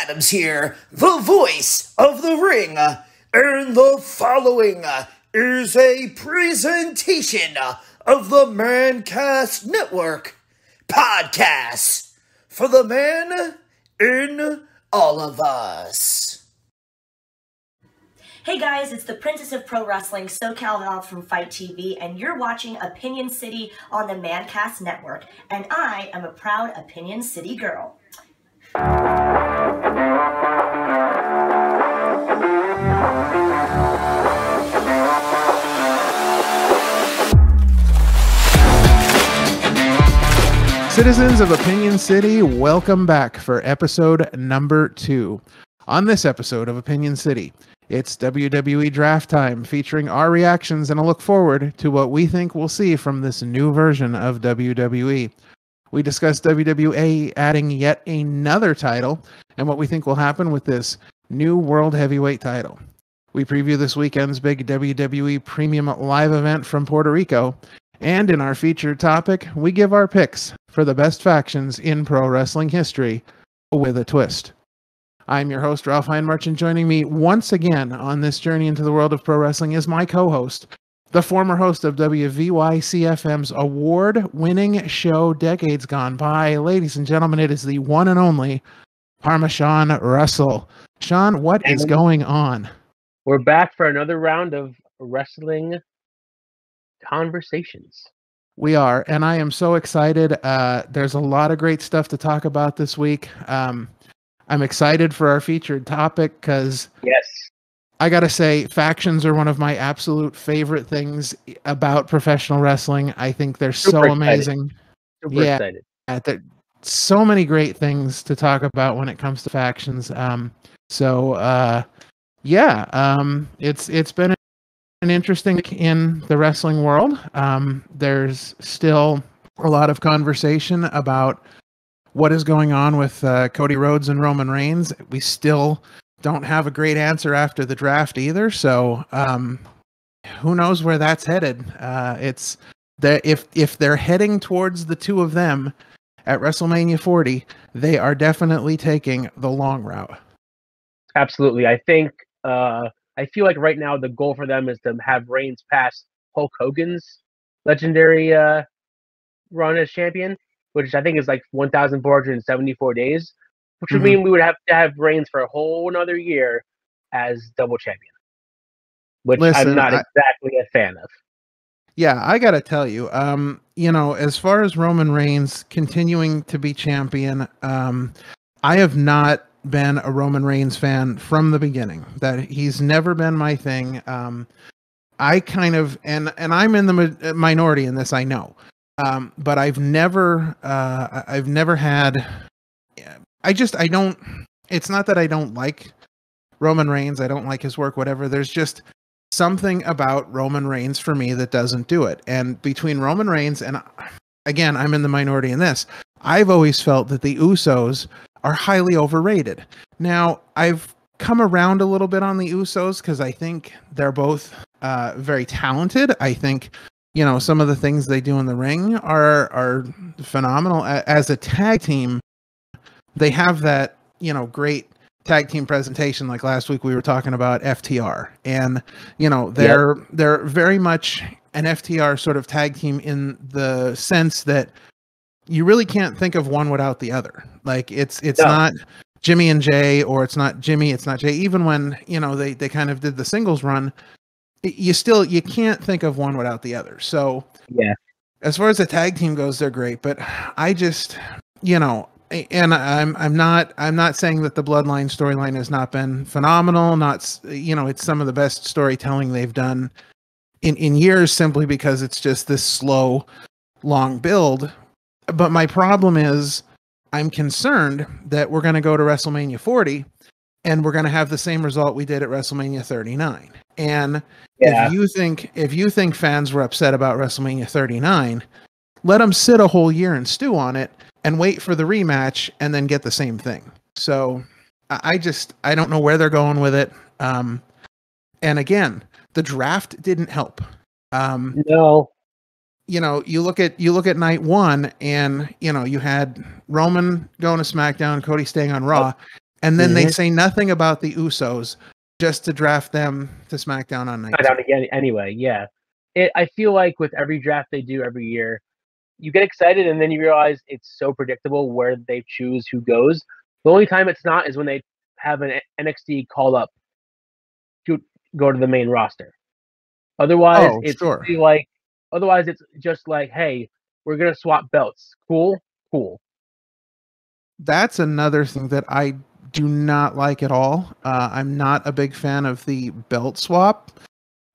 Adams here, the voice of the ring, and the following is a presentation of the Mancast Network podcasts for the man in all of us. Hey guys, it's the Princess of Pro Wrestling, SoCal Val from Fight TV, and you're watching Opinion City on the Mancast Network, and I am a proud Opinion City girl. Citizens of Opinion City, welcome back for episode number 2. On this episode of Opinion City, it's WWE Draft time, featuring our reactions and a look forward to what we think we'll see from this new version of WWE. We discuss WWE adding yet another title and what we think will happen with this new World Heavyweight title. We preview this weekend's big WWE Premium Live event from Puerto Rico. And in our featured topic, we give our picks for the best factions in pro wrestling history with a twist. I'm your host, Ralph Heinmarch, and joining me once again on this journey into the world of pro wrestling is my co-host, the former host of WVYC-FM's award-winning show Decades Gone By. Ladies and gentlemen, it is the one and only Parmesan Russell. Sean, what is going on? We're back for another round of wrestling conversations. We are, and I am so excited. There's a lot of great stuff to talk about this week. I'm excited for our featured topic because I gotta say, factions are one of my absolute favorite things about professional wrestling. I think they're so amazing. Super excited. So many great things to talk about when it comes to factions. It's been an interesting in the wrestling world. There's still a lot of conversation about what is going on with Cody Rhodes and Roman Reigns. We still don't have a great answer after the draft either. So who knows where that's headed? If they're heading towards the two of them at WrestleMania 40, they are definitely taking the long route. Absolutely. I think I feel like right now the goal for them is to have Reigns pass Hulk Hogan's legendary run as champion, which I think is like 1,474 days, which would mean we would have to have Reigns for a whole another year as double champion, which I'm not exactly a fan of. Yeah, I got to tell you, as far as Roman Reigns continuing to be champion, I have not been a Roman Reigns fan from the beginning. That he's never been my thing. I kind of, and I'm in the minority in this, I know. But I've never had, I don't, it's not that I don't like Roman Reigns. I don't like his work, whatever. There's just something about Roman Reigns for me that doesn't do it. And between Roman Reigns and, again, I'm in the minority in this, I've always felt that the Usos are highly overrated. Now, I've come around a little bit on the Usos because I think they're both very talented. I think, some of the things they do in the ring are phenomenal. As a tag team, they have that, great tag team presentation. Like last week we were talking about FTR, and, they're very much an FTR sort of tag team in the sense that you really can't think of one without the other. Like it's not Jimmy and Jay, or it's not Jimmy, it's not Jay. Even when, they kind of did the singles run, you can't think of one without the other. So yeah, as far as the tag team goes, they're great, but I just, and I'm not saying that the Bloodline storyline has not been phenomenal. It's some of the best storytelling they've done in years, simply because it's just this slow, long build. But my problem is I'm concerned that we're going to go to WrestleMania 40 and we're going to have the same result we did at WrestleMania 39. And if you think fans were upset about WrestleMania 39, let them sit a whole year and stew on it and wait for the rematch and then get the same thing. So I don't know where they're going with it. And again, the draft didn't help. No. You look at night one, and you had Roman going to SmackDown, Cody staying on Raw, And then they say nothing about the Usos just to draft them to SmackDown on night. SmackDown again, anyway. Yeah, I feel like with every draft they do every year, you get excited and then you realize it's so predictable where they choose who goes. The only time it's not is when they have an NXT call up to go to the main roster. Otherwise, it's like, otherwise it's just like, hey, we're gonna swap belts. Cool. That's another thing that I do not like at all. I'm not a big fan of the belt swap,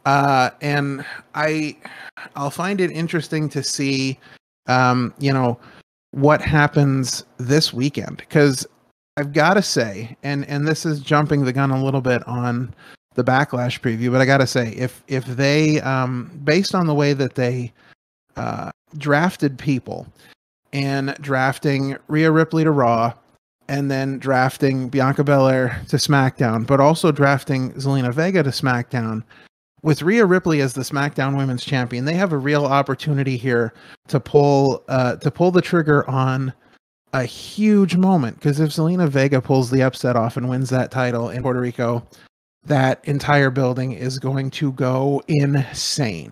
and I'll find it interesting to see, what happens this weekend, because I've got to say, and this is jumping the gun a little bit on the Backlash preview, but I got to say, if they, based on the way that they drafted people, and drafting Rhea Ripley to Raw, and then drafting Bianca Belair to SmackDown, but also drafting Zelina Vega to SmackDown, with Rhea Ripley as the SmackDown Women's Champion, they have a real opportunity here to pull the trigger on a huge moment. Because if Zelina Vega pulls the upset off and wins that title in Puerto Rico, that entire building is going to go insane.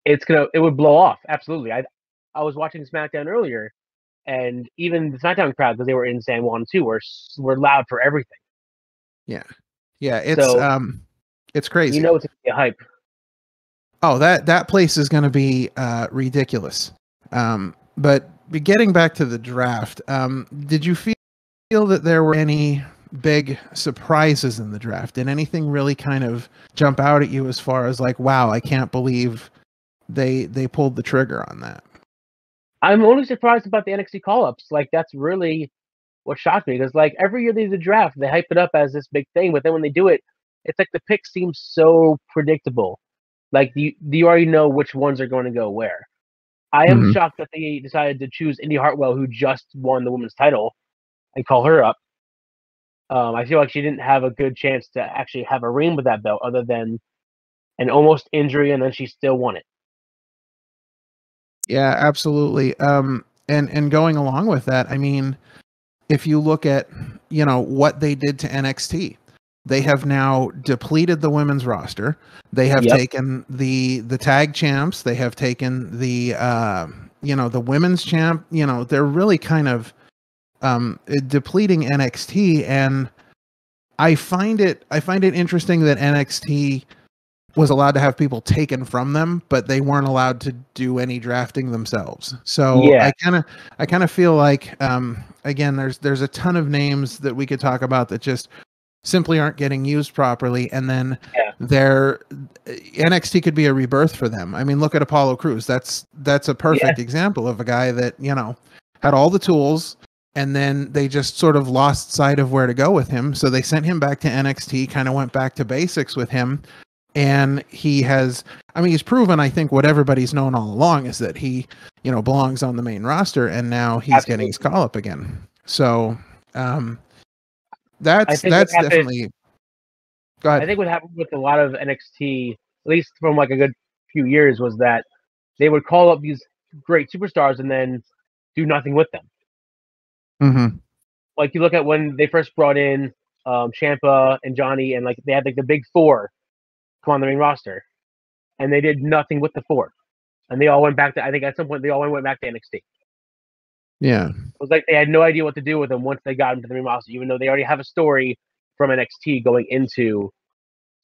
It would blow off. Absolutely. I was watching SmackDown earlier, and even the SmackDown crowd, because they were in San Juan too, were loud for everything. Yeah, it's crazy. It's going to be a hype. Oh, that place is going to be ridiculous. But getting back to the draft, did you feel that there were any big surprises in the draft? Did anything really kind of jump out at you as far as like, wow, I can't believe they pulled the trigger on that? I'm only surprised about the NXT call-ups. Like, that's really what shocked me, because like every year they do the draft, they hype it up as this big thing, but then when they do it, it's like the picks seem so predictable. Like you already know which ones are going to go where. I am shocked that they decided to choose Indy Hartwell, who just won the women's title, and call her up. I feel like she didn't have a good chance to actually have a reign with that belt, other than an almost injury, and then she still won it. Yeah, absolutely. And going along with that, I mean, if you look at, what they did to NXT, they have now depleted the women's roster. They have taken the tag champs. They have taken the, the women's champ. They're really kind of depleting NXT. And I find it interesting that NXT was allowed to have people taken from them, but they weren't allowed to do any drafting themselves. So I kind of feel like, again, there's a ton of names that we could talk about that just simply aren't getting used properly. And then NXT could be a rebirth for them. I mean, look at Apollo Crews. That's a perfect example of a guy that, had all the tools, and then they just sort of lost sight of where to go with him. So they sent him back to NXT, kind of went back to basics with him. And he's proven, I think, what everybody's known all along is that he, belongs on the main roster, and now he's getting his call up again. So, that's definitely. Go ahead. I think what happened with a lot of NXT, at least from like a good few years, was that they would call up these great superstars and then do nothing with them. Mm-hmm. Like you look at when they first brought in Ciampa and Johnny, and like they had like the big four come on the main roster, and they did nothing with the four, and they all went back to. I think at some point they all went back to NXT. Yeah, it was like they had no idea what to do with them once they got into the main roster, even though they already have a story from NXT going into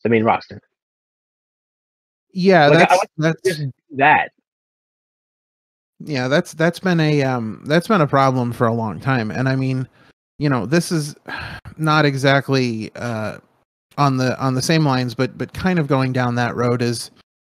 the main roster. Yeah, like, that's just do that. Yeah, that's been a problem for a long time, and I mean, this is not exactly on the same lines, but kind of going down that road is,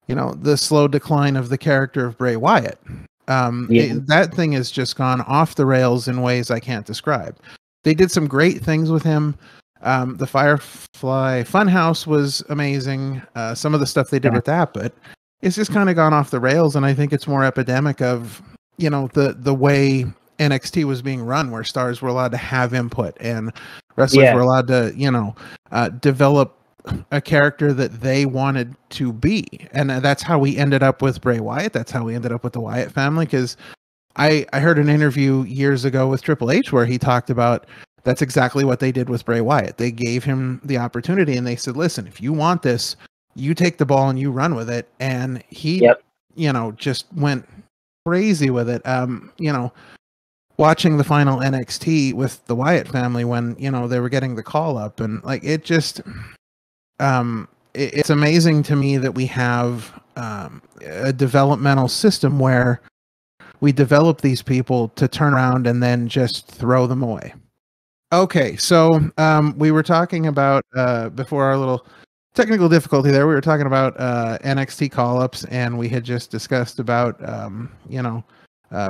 the slow decline of the character of Bray Wyatt. That thing has just gone off the rails in ways I can't describe. They did some great things with him. The Firefly Funhouse was amazing. Some of the stuff they did with that, but it's just kind of gone off the rails. And I think it's more epidemic of, the way NXT was being run, where stars were allowed to have input and wrestlers were allowed to, develop a character that they wanted to be. And that's how we ended up with Bray Wyatt. That's how we ended up with the Wyatt family. Because I heard an interview years ago with Triple H where he talked about that's exactly what they did with Bray Wyatt. They gave him the opportunity and they said, listen, if you want this, you take the ball and you run with it. And he, just went crazy with it. Watching the final NXT with the Wyatt family when, they were getting the call up, and like, it just, it's amazing to me that we have a developmental system where we develop these people to turn around and then just throw them away. Okay, so we were talking about, before our little technical difficulty there, we were talking about NXT call-ups, and we had just discussed about,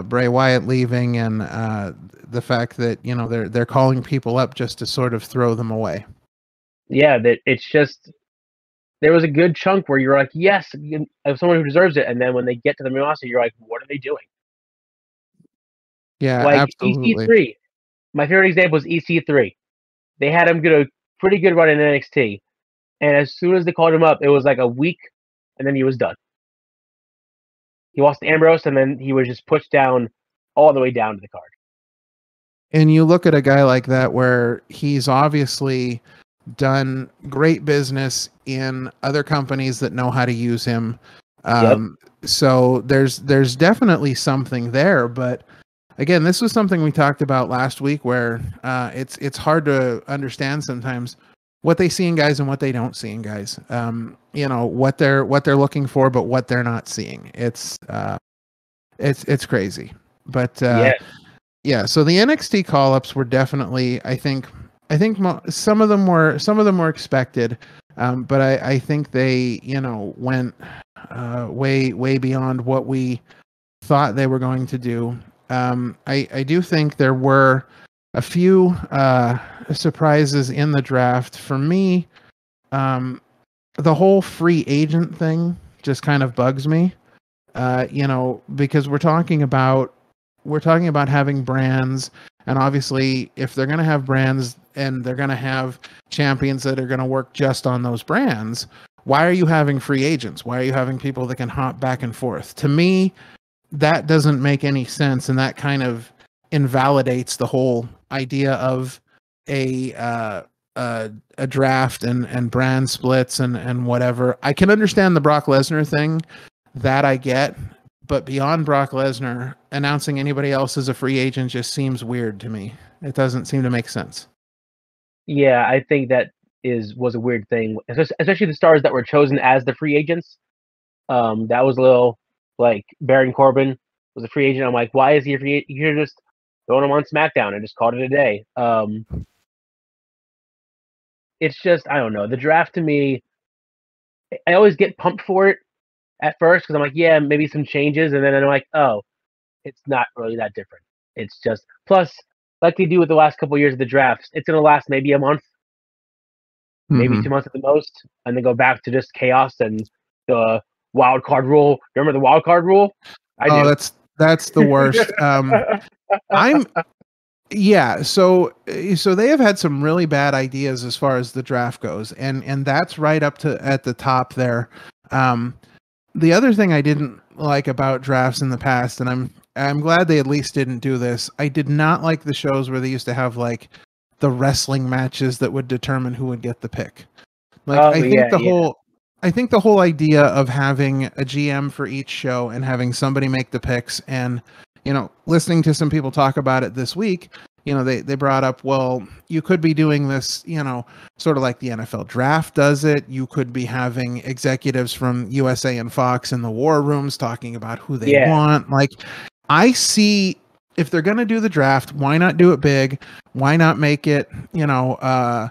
Bray Wyatt leaving, and the fact that, they're calling people up just to sort of throw them away. Yeah, that it's just, there was a good chunk where you're like, yes, someone who deserves it, and then when they get to the main roster, you're like, what are they doing? Yeah, like absolutely. EC3. My favorite example is EC3. They had him get a pretty good run in NXT, and as soon as they called him up, it was like a week, and then he was done. He lost to Ambrose, and then he was just pushed down all the way down to the card. And you look at a guy like that where he's obviously done great business in other companies that know how to use him. So there's definitely something there, but again, this was something we talked about last week where it's hard to understand sometimes what they see in guys and what they don't see in guys. What they're looking for, but what they're not seeing. It's crazy. But yeah. So the NXT call-ups were definitely, I think some of them were expected, but I think they went way beyond what we thought they were going to do. I do think there were a few surprises in the draft. For me, the whole free agent thing just kind of bugs me, because we're talking about having brands, and obviously if they're going to have brands and they're going to have champions that are going to work just on those brands, why are you having free agents? Why are you having people that can hop back and forth? To me, that doesn't make any sense, and that kind of invalidates the whole idea of a draft and brand splits and whatever. I can understand the Brock Lesnar thing, that I get, but beyond Brock Lesnar, announcing anybody else as a free agent just seems weird to me. It doesn't seem to make sense. Yeah, I think that was a weird thing, especially the stars that were chosen as the free agents. That was a little, like, Baron Corbin was a free agent. I'm like, why is he a free agent? You could have just thrown him on SmackDown and just called it a day. It's just, I don't know. The draft, to me, I always get pumped for it at first because I'm like, yeah, maybe some changes, and then I'm like, oh, it's not really that different. It's just, plus, like they do with the last couple of years of the drafts, it's going to last maybe a month, maybe 2 months at the most, and then go back to just chaos and the wild card rule. Remember the wild card rule? I do. That's the worst. So they have had some really bad ideas as far as the draft goes, and that's right up to at the top there. The other thing I didn't like about drafts in the past, and I'm glad they at least didn't do this, I did not like the shows where they used to have like the wrestling matches that would determine who would get the pick. Like, I think the whole idea of having a GM for each show and having somebody make the picks, and listening to some people talk about it this week, they brought up, well, you could be doing this, sort of like the NFL draft does it. You could be having executives from USA and Fox in the war rooms talking about who they want. Like, I see, if they're going to do the draft, why not do it big? Why not make it, a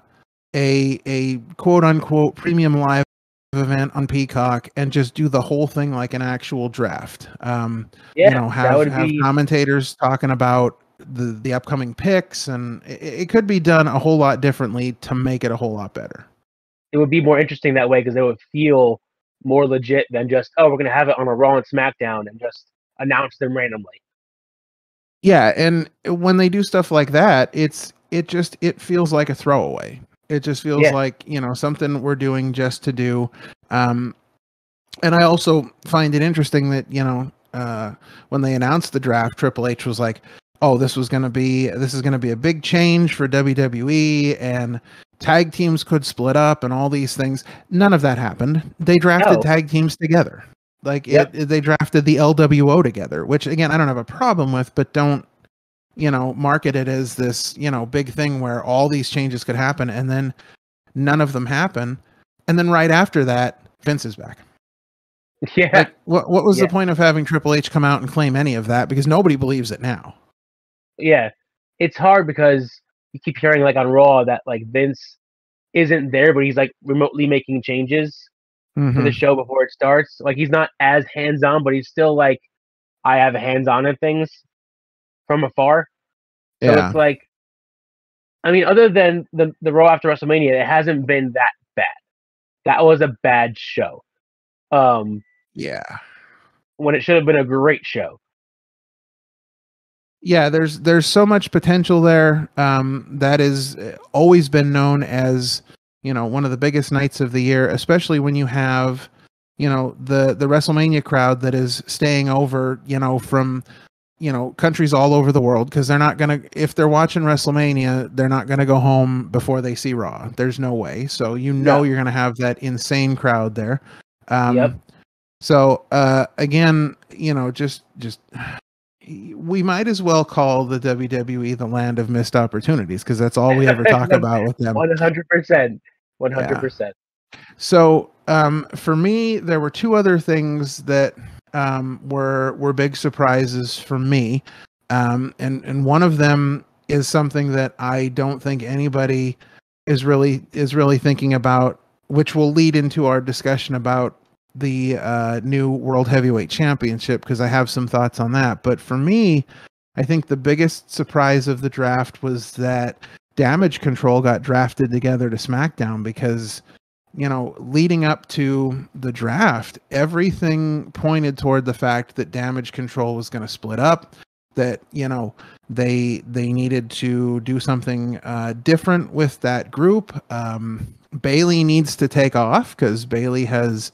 quote unquote premium live event on Peacock and just do the whole thing like an actual draft? Have commentators talking about the upcoming picks, and it could be done a whole lot differently to make it a whole lot better. It would be more interesting that way because it would feel more legit than just, oh, we're going to have it on a Raw and SmackDown and just announce them randomly. Yeah, and when they do stuff like that, it feels like a throwaway. It just feels like, something we're doing just to do. And I also find it interesting that, when they announced the draft, Triple H was like, oh, this is going to be a big change for WWE, and tag teams could split up and all these things. None of that happened. They drafted No. tag teams together. Like Yep. they drafted the LWO together, which again I don't have a problem with, but don't market it as this big thing where all these changes could happen, and then none of them happen, and then right after that, Vince is back. Yeah. Like, what was the point of having Triple H come out and claim any of that? Because nobody believes it now. Yeah. It's hard because you keep hearing like on Raw that like Vince isn't there, but he's like remotely making changes to the show before it starts. Like he's not as hands on, but he's still like, I have hands on in things from afar. So Yeah. it's like, I mean, other than the Raw after WrestleMania, it hasn't been that bad. That was a bad show. Yeah. When it should have been a great show. Yeah, there's so much potential there. That is always been known as, one of the biggest nights of the year, especially when you have, the WrestleMania crowd that is staying over, from, countries all over the world, because they're not going to, if they're watching WrestleMania, they're not going to go home before they see Raw. There's no way. So, you're going to have that insane crowd there. Yep. So, again, just we might as well call the WWE the land of missed opportunities, because that's all we ever talk about with them. 100%. 100%. So for me, there were two other things that were big surprises for me, and one of them is something that I don't think anybody is really thinking about, which will lead into our discussion about the new World Heavyweight Championship, because I have some thoughts on that. But for me, I think the biggest surprise of the draft was that Damage Control got drafted together to SmackDown, because leading up to the draft, everything pointed toward the fact that Damage Control was going to split up, that they needed to do something different with that group. Bayley needs to take off, because Bayley has,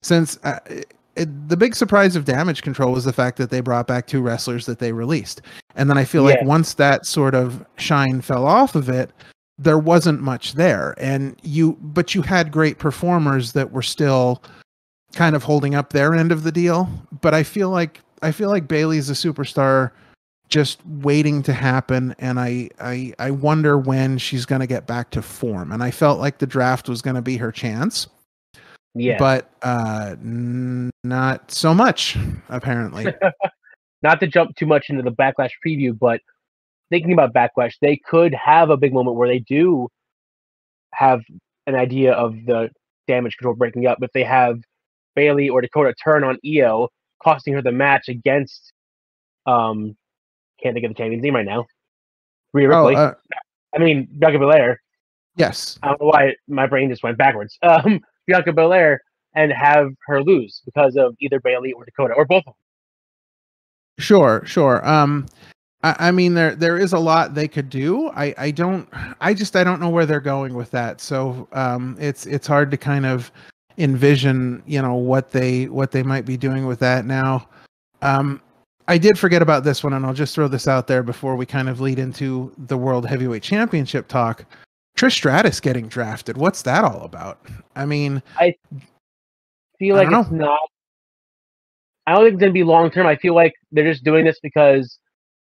since the big surprise of Damage Control was the fact that they brought back two wrestlers that they released. And then I feel like once that sort of shine fell off of it, there wasn't much there. But you had great performers that were still kind of holding up their end of the deal. But I feel like Bayley's a superstar just waiting to happen. And I wonder when she's going to get back to form. And I felt like the draft was going to be her chance. Yeah. But not so much, apparently. Not to jump too much into the Backlash preview, but thinking about Backlash, they could have a big moment where they do have an idea of the Damage Control breaking up. If they have Bayley or Dakota turn on Io, costing her the match against, can't think of the champion's name right now. Rhea Ripley. I mean, Bianca Belair. Yes. I don't know why my brain just went backwards. Bianca Belair, and have her lose because of either Bayley or Dakota, or both of them. Sure. I mean, there is a lot they could do. I don't know where they're going with that. So it's hard to kind of envision, what they might be doing with that now. I did forget about this one, and I'll just throw this out there before we kind of lead into the World Heavyweight Championship talk. Trish Stratus getting drafted. What's that all about? I mean, I feel like it's not. I don't think it's going to be long term. I feel like they're just doing this because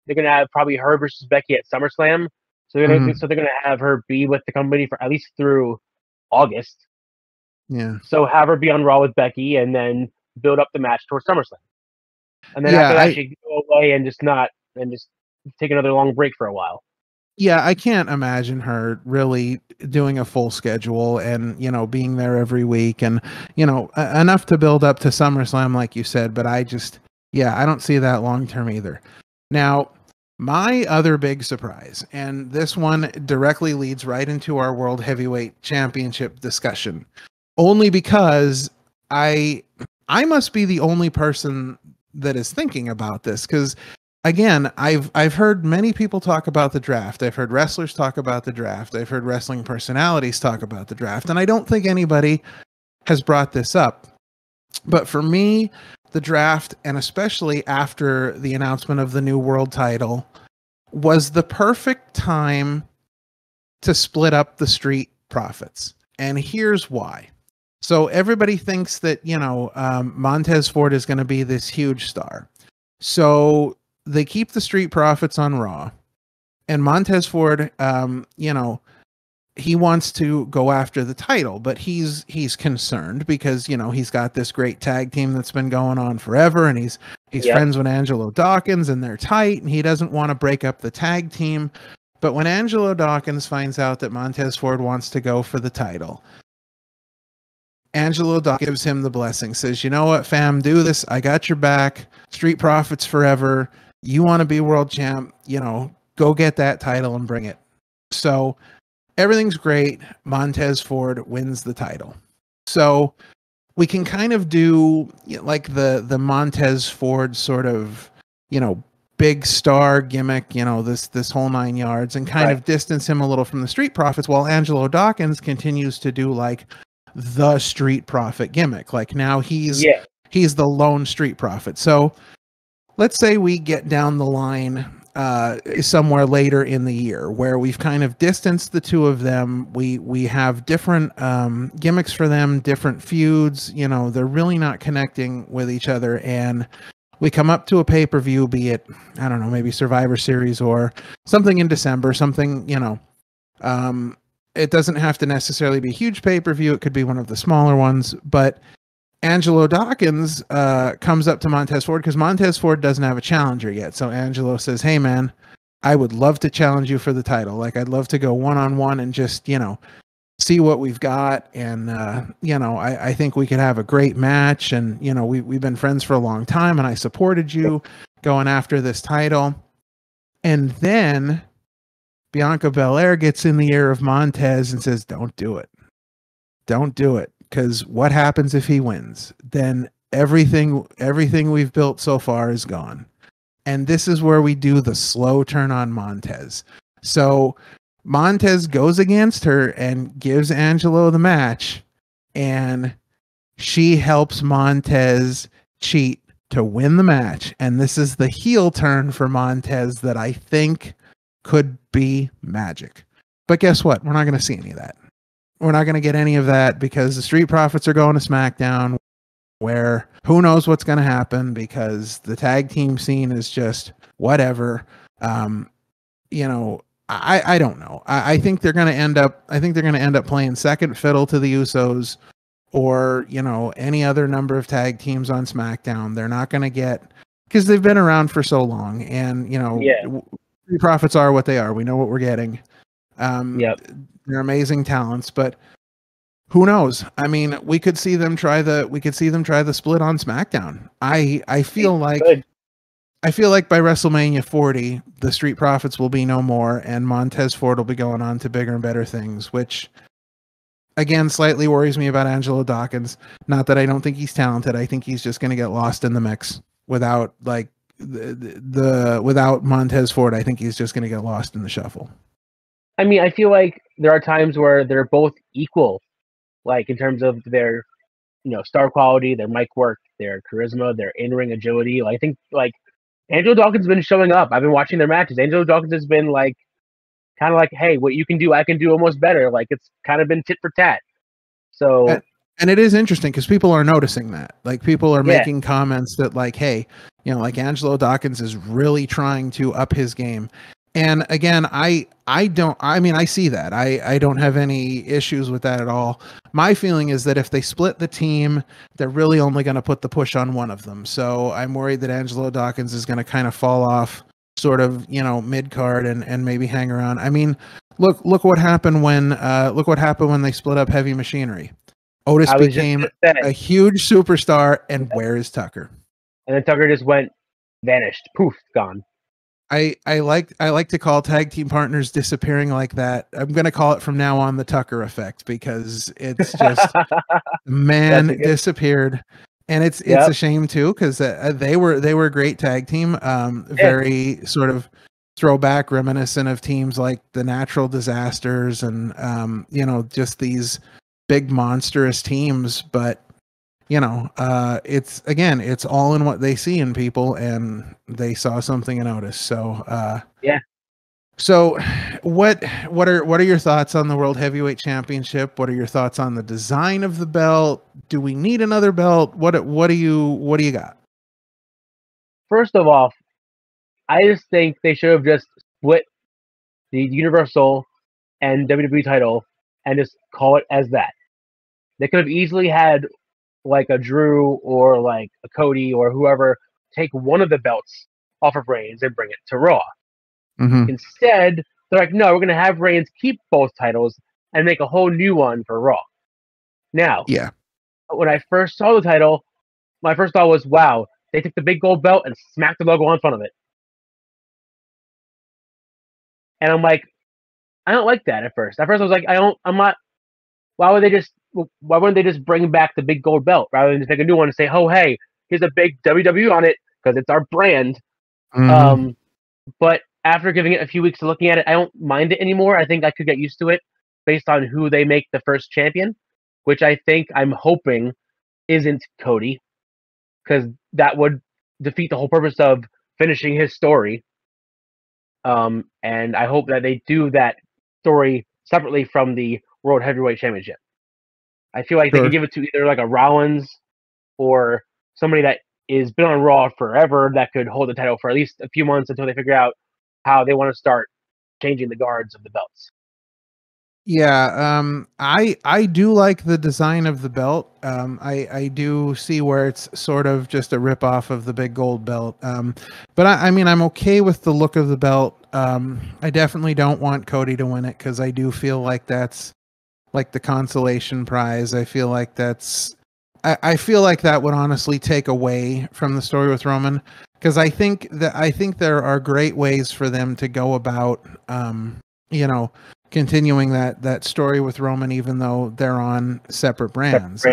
they're going to have probably her versus Becky at SummerSlam. So they're going to have her be with the company for at least through August. Yeah. So have her be on Raw with Becky, and then build up the match towards SummerSlam. And then after that, she can go away and just take another long break for a while. Yeah, I can't imagine her really doing a full schedule and, being there every week and, enough to build up to SummerSlam, like you said. But I don't see that long term either. Now, my other big surprise, and this one directly leads right into our World Heavyweight Championship discussion, only because I must be the only person that is thinking about this, because again, I've heard many people talk about the draft. I've heard wrestlers talk about the draft. I've heard wrestling personalities talk about the draft. And I don't think anybody has brought this up. But for me, the draft, and especially after the announcement of the new world title, was the perfect time to split up the Street Profits. And here's why. So everybody thinks that, Montez Ford is going to be this huge star. So they keep the Street Profits on Raw. And Montez Ford, he wants to go after the title, but he's concerned because, he's got this great tag team that's been going on forever, and he's friends with Angelo Dawkins, and they're tight, and he doesn't want to break up the tag team. But when Angelo Dawkins finds out that Montez Ford wants to go for the title, Angelo Dawkins gives him the blessing, says, you know what, fam, do this. I got your back. Street Profits forever. You want to be world champ, go get that title and bring it. So everything's great. Montez Ford wins the title. So we can kind of do like the Montez Ford sort of, big star gimmick, this whole 9 yards, and kind of distance him a little from the Street Profits, while Angelo Dawkins continues to do like the Street Profit gimmick. Like now he's the lone Street Profit. So let's say we get down the line somewhere later in the year where we've kind of distanced the two of them. We have different gimmicks for them, different feuds. They're really not connecting with each other, and we come up to a pay-per-view, be it, I don't know, maybe Survivor Series or something in December, something, it doesn't have to necessarily be a huge pay-per-view. It could be one of the smaller ones, but Angelo Dawkins comes up to Montez Ford because Montez Ford doesn't have a challenger yet. So Angelo says, hey, man, I would love to challenge you for the title. Like, I'd love to go one-on-one and just, see what we've got. And, I think we could have a great match. And, we've been friends for a long time, and I supported you going after this title. And then Bianca Belair gets in the ear of Montez and says, don't do it. Don't do it. Because what happens if he wins? Then everything we've built so far is gone. And this is where we do the slow turn on Montez. So Montez goes against her and gives Angelo the match, and she helps Montez cheat to win the match. And this is the heel turn for Montez that I think could be magic. But guess what? We're not going to see any of that. We're not going to get any of that because the Street Profits are going to SmackDown, where who knows what's going to happen because the tag team scene is just whatever. I don't know. I think they're going to end up playing second fiddle to the Usos or, any other number of tag teams on SmackDown. They're not going to get, because they've been around for so long, and, Street Profits are what they are. We know what we're getting. They're amazing talents, but who knows? I mean, we could see them try the split on SmackDown. I feel like by WrestleMania 40, the Street Profits will be no more, and Montez Ford will be going on to bigger and better things, which again slightly worries me about Angelo Dawkins. Not that I don't think he's talented. I think he's just going to get lost in the mix without without Montez Ford. I think he's just going to get lost in the shuffle. I mean, I feel like there are times where they're both equal, like in terms of their, star quality, their mic work, their charisma, their in-ring agility. I think Angelo Dawkins has been showing up. I've been watching their matches. Angelo Dawkins has been kind of like, hey, what you can do, I can do almost better. It's kind of been tit for tat. So, and it is interesting because people are noticing that. People are making comments that hey, Angelo Dawkins is really trying to up his game. And again, I see that. I don't have any issues with that at all. My feeling is that if they split the team, they're really only going to put the push on one of them. So I'm worried that Angelo Dawkins is going to kind of fall off sort of, mid-card and maybe hang around. I mean, look what happened when they split up Heavy Machinery. Otis became a huge superstar, and where is Tucker? And then Tucker just vanished. Poof, gone. I like to call tag team partners disappearing like that. I'm going to call it from now on the Tucker effect, because it's just man disappeared, and it's a shame too, because they were a great tag team. Very sort of throwback, reminiscent of teams like the Natural Disasters and just these big monstrous teams, but. It's all in what they see in people, and they saw something in Otis. So, So, what are your thoughts on the World Heavyweight Championship? What are your thoughts on the design of the belt? Do we need another belt? What do you got? First of all, I just think they should have just split the Universal and WWE title and just call it as that. They could have easily had like a Drew or like a Cody or whoever take one of the belts off of Reigns and bring it to Raw. Mm-hmm. Instead, they're like, no, we're going to have Reigns keep both titles and make a whole new one for Raw. Now, Yeah. when I first saw the title, my first thought was, wow, they took the big gold belt and smacked the logo on front of it. And I'm like, I don't like that at first. At first I was like, I'm not, why wouldn't they just bring back the big gold belt rather than just make a new one and say, oh, hey, here's a big WWE on it because it's our brand. Mm-hmm. But after giving it a few weeks of looking at it, I don't mind it anymore. I think I could get used to it based on who they make the first champion, which I'm hoping isn't Cody, because that would defeat the whole purpose of finishing his story. And I hope that they do that story separately from the World Heavyweight Championship. I feel like they Sure. could give it to either like a Rollins or somebody that is been on Raw forever that could hold the title for at least a few months until they figure out how they want to start changing the guards of the belts. Yeah, I do like the design of the belt. I do see where it's sort of just a rip off of the big gold belt. But I mean, I'm okay with the look of the belt. I definitely don't want Cody to win it because I do feel like that's like the consolation prize. I feel like I feel like that would honestly take away from the story with Roman, because I think there are great ways for them to go about, continuing that story with Roman, even though they're on separate brands.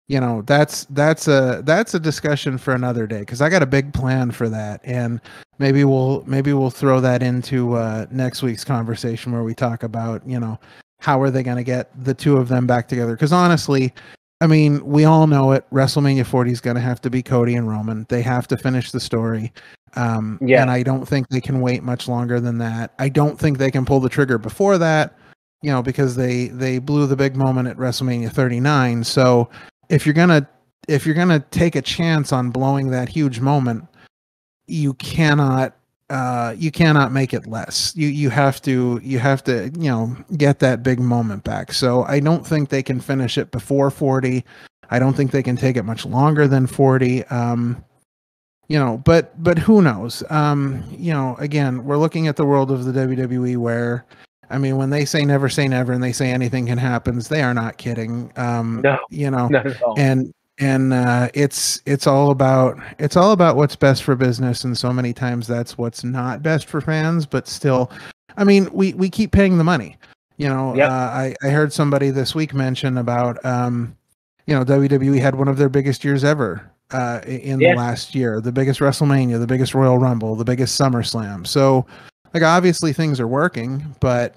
That's a discussion for another day, because I got a big plan for that, and maybe we'll throw that into next week's conversation where we talk about how are they going to get the two of them back together. Because honestly, I mean, we all know it. WrestleMania 40 is going to have to be Cody and Roman. They have to finish the story. And I don't think they can wait much longer than that. I don't think they can pull the trigger before that, because they blew the big moment at WrestleMania 39. So if you're gonna take a chance on blowing that huge moment, you cannot make it less. You have to get that big moment back. So I don't think they can finish it before 40. I don't think they can take it much longer than 40. But who knows? Again, we're looking at the world of the WWE where, I mean, when they say never and they say anything can happen, they are not kidding. No, not at all. And it's all about what's best for business, and so many times that's what's not best for fans. But still, I mean, we keep paying the money. Yep. I heard somebody this week mention about WWE had one of their biggest years ever in the last year, the biggest WrestleMania, the biggest Royal Rumble, the biggest SummerSlam. So, like, obviously things are working, but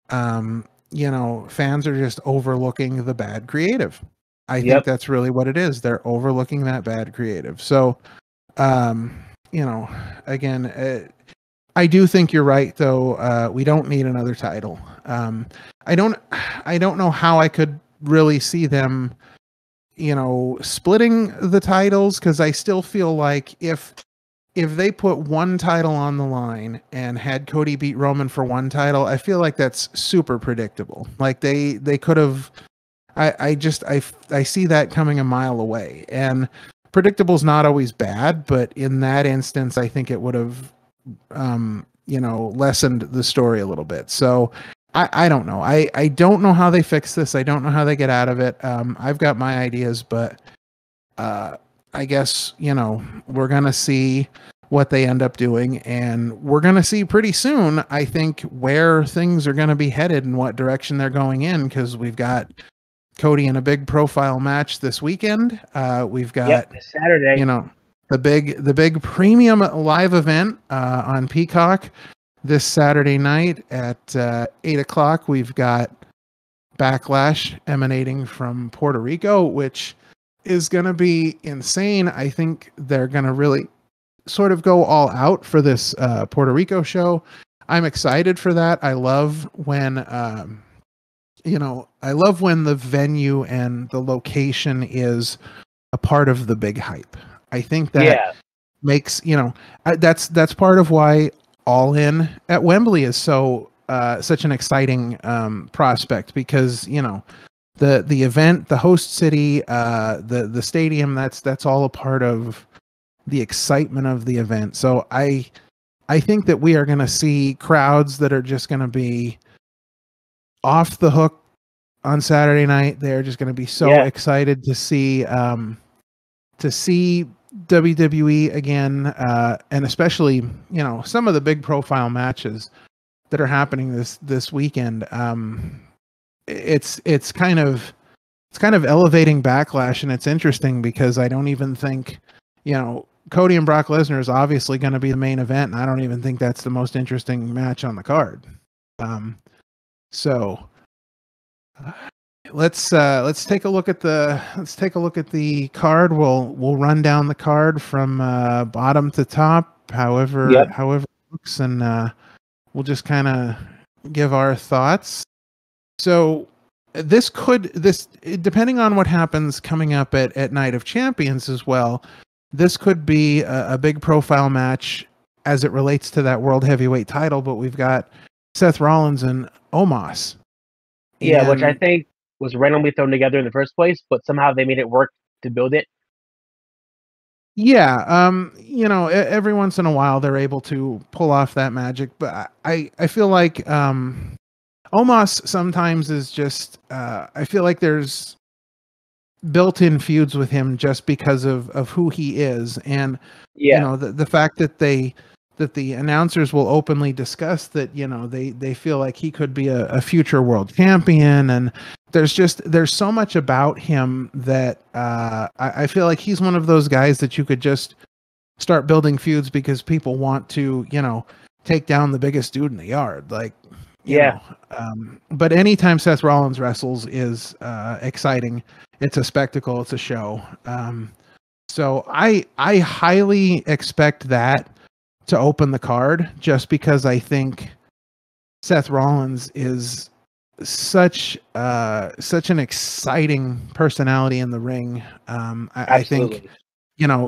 fans are just overlooking the bad creative. I think that's really what it is. They're overlooking that bad creative. So, again, I do think you're right, though. We don't need another title. I don't know how I could really see them, splitting the titles, because I still feel like if they put one title on the line and had Cody beat Roman for one title, I feel like that's super predictable. Like they could have. I see that coming a mile away, and predictable is not always bad, but in that instance, I think it would have, lessened the story a little bit. So I don't know. I don't know how they fix this. I don't know how they get out of it. I've got my ideas, but I guess, we're going to see what they end up doing, and we're going to see pretty soon, I think, where things are going to be headed and what direction they're going in, because we've got Cody in a big profile match this weekend. We've got Saturday, the big premium live event on Peacock this Saturday night at 8:00. We've got Backlash emanating from Puerto Rico, which is going to be insane. I think they're going to really sort of go all out for this Puerto Rico show. I'm excited for that. I love when I love when the venue and the location is a part of the big hype. I think that makes, that's part of why All In at Wembley is such an exciting prospect, because the event, the host city, the stadium, that's all a part of the excitement of the event. So I think that we are going to see crowds that are just going to be off the hook on Saturday night. They're just going to be so excited to see WWE again, and especially some of the big profile matches that are happening this weekend. It's kind of elevating Backlash, and it's interesting because I don't even think Cody and Brock Lesnar is obviously going to be the main event, and I don't even think that's the most interesting match on the card. So let's take a look at the card. We'll run down the card from bottom to top, however it looks, and we'll just kind of give our thoughts. So this depending on what happens coming up at Night of Champions as well, this could be a big profile match as it relates to that World Heavyweight title, but we've got Seth Rollins and Omos. Yeah, which I think was randomly thrown together in the first place, but somehow they made it work to build it. Yeah, every once in a while they're able to pull off that magic, but I feel like Omos sometimes is just I feel like there's built-in feuds with him just because of who he is, and the fact that the announcers will openly discuss that they feel like he could be a future world champion, and there's so much about him that I feel like he's one of those guys that you could just start building feuds because people want to take down the biggest dude in the yard, but anytime Seth Rollins wrestles is exciting. It's a spectacle. It's a show. So I highly expect that to open the card, just because I think Seth Rollins is such an exciting personality in the ring. I think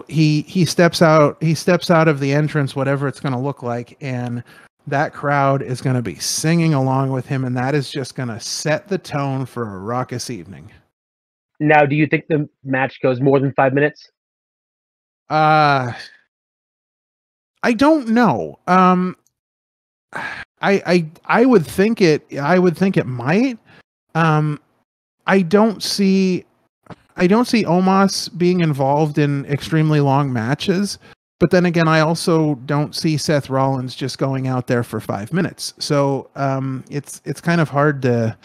he steps out of the entrance, whatever it's going to look like, and that crowd is going to be singing along with him, and that is just going to set the tone for a raucous evening. Now, do you think the match goes more than 5 minutes? I don't know. I would think it might. I don't see Omos being involved in extremely long matches, but then again, I also don't see Seth Rollins just going out there for 5 minutes. So it's kind of hard to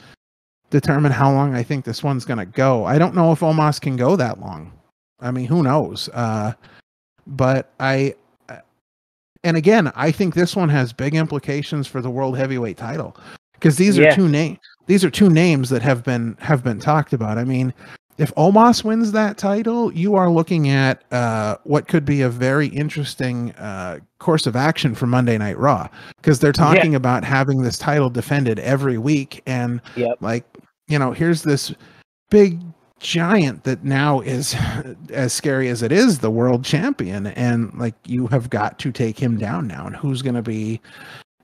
determine how long I think this one's going to go. I don't know if Omos can go that long. I mean, who knows? But I think this one has big implications for the World Heavyweight title, because these are two names that have been talked about. I mean, if Omos wins that title, you are looking at what could be a very interesting course of action for Monday Night Raw, because they're talking about having this title defended every week, and here's this big giant that now is as scary as it is the world champion, and you have got to take him down now, and who's going to be